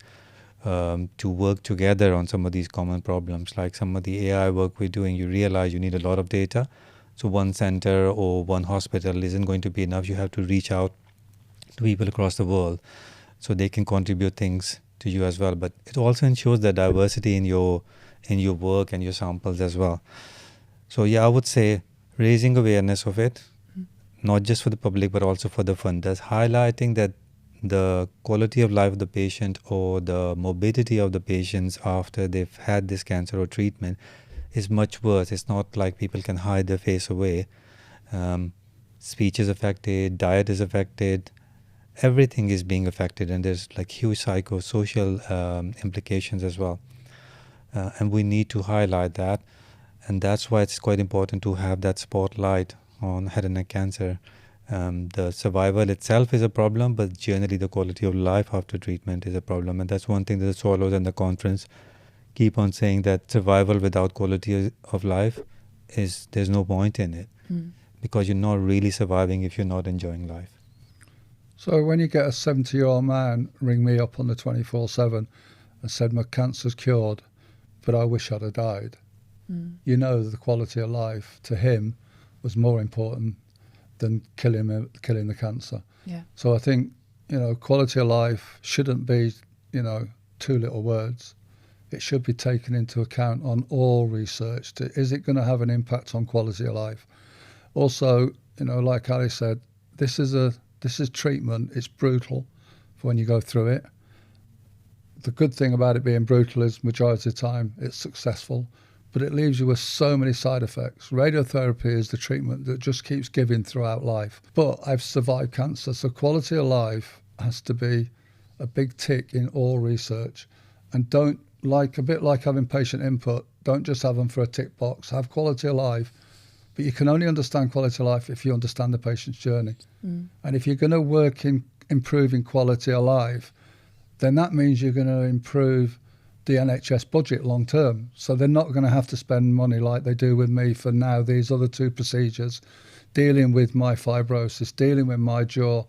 to work together on some of these common problems. Like some of the AI work we're doing, you realize you need a lot of data. So one center or one hospital isn't going to be enough. You have to reach out to people across the world so they can contribute things to you as well. But it also ensures the diversity in your work and your samples as well. So yeah, I would say raising awareness of it, not just for the public but also for the funders, highlighting that the quality of life of the patient or the morbidity of the patients after they've had this cancer or treatment is much worse. It's not like people can hide their face away. Speech is affected, diet is affected, everything is being affected, and there's like huge psychosocial implications as well. And we need to highlight that, and that's why it's quite important to have that spotlight on head and neck cancer. The survival itself is a problem, but generally the quality of life after treatment is a problem, and that's one thing that the Swallows and the conference keep on saying, that survival without quality of life there's no point in it, because you're not really surviving if you're not enjoying life. So when you get a 70-year-old man ring me up on the 24/7 and said my cancer's cured, but I wish I'd have died. You know, the quality of life to him was more important than killing the cancer. Yeah. So I think, you know, quality of life shouldn't be, you know, two little words. It should be taken into account on all research. Is it going to have an impact on quality of life? Also, you know, like Ali said, this is treatment. It's brutal for when you go through it. The good thing about it being brutal is majority of the time it's successful, but it leaves you with so many side effects. Radiotherapy is the treatment that just keeps giving throughout life. But I've survived cancer, so quality of life has to be a big tick in all research. And don't, like a bit like having patient input, don't just have them for a tick box. Have quality of life, but you can only understand quality of life if you understand the patient's journey. And if you're going to work in improving quality of life, then that means you're going to improve the NHS budget long term. So they're not going to have to spend money like they do with me for now these other two procedures, dealing with my fibrosis, dealing with my jaw.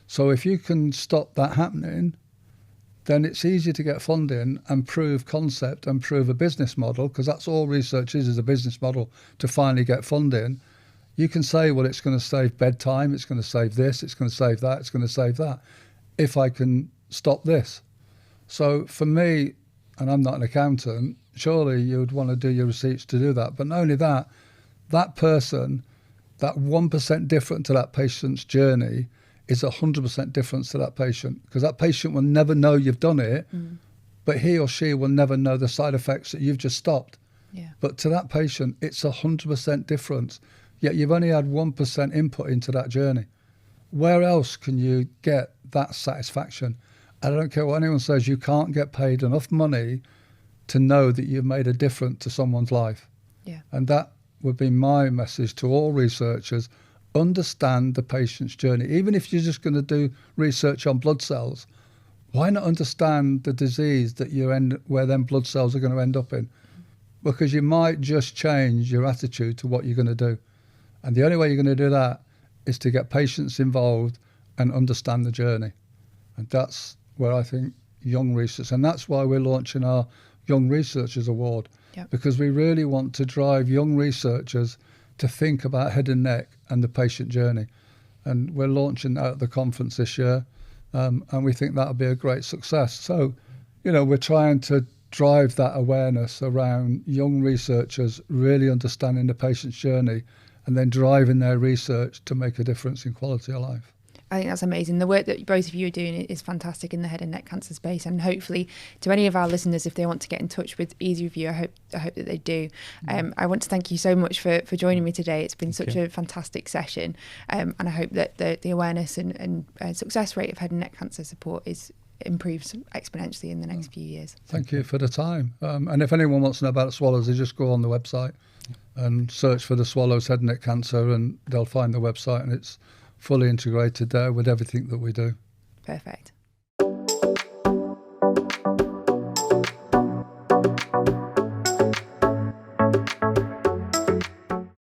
So if you can stop that happening, then it's easy to get funding and prove concept and prove a business model, because that's all research is a business model to finally get funding. You can say, well, it's going to save bedtime, it's going to save this, it's going to save that, it's going to save that, if I can stop this. So for me, and I'm not an accountant, surely you would want to do your receipts to do that. But not only that, that person, that 1% different to that patient's journey is 100% difference to that patient, because that patient will never know you've done it, but he or she will never know the side effects that you've just stopped. Yeah. But to that patient, it's 100% difference, yet you've only had 1% input into that journey. Where else can you get that satisfaction? I don't care what anyone says, you can't get paid enough money to know that you've made a difference to someone's life. Yeah. And that would be my message to all researchers. Understand the patient's journey. Even if you're just going to do research on blood cells, why not understand the disease that where them blood cells are going to end up in? Because you might just change your attitude to what you're going to do. And the only way you're going to do that is to get patients involved and understand the journey. And that's where I think young research, and that's why we're launching our Young Researchers Award, because we really want to drive young researchers to think about head and neck and the patient journey. And we're launching that at the conference this year, and we think that'll be a great success. So, you know, we're trying to drive that awareness around young researchers really understanding the patient's journey and then driving their research to make a difference in quality of life. I think that's amazing. The work that both of you are doing is fantastic in the head and neck cancer space, and hopefully to any of our listeners, if they want to get in touch with either of you, I hope that they do. I want to thank you so much for joining me today. It's been such a fantastic session, and I hope that the awareness and success rate of head and neck cancer support improves exponentially in the next few years. Thank you for the time. And if anyone wants to know about swallows, they just go on the website and search for the Swallows Head and Neck Cancer, and they'll find the website, and it's fully integrated there with everything that we do. Perfect.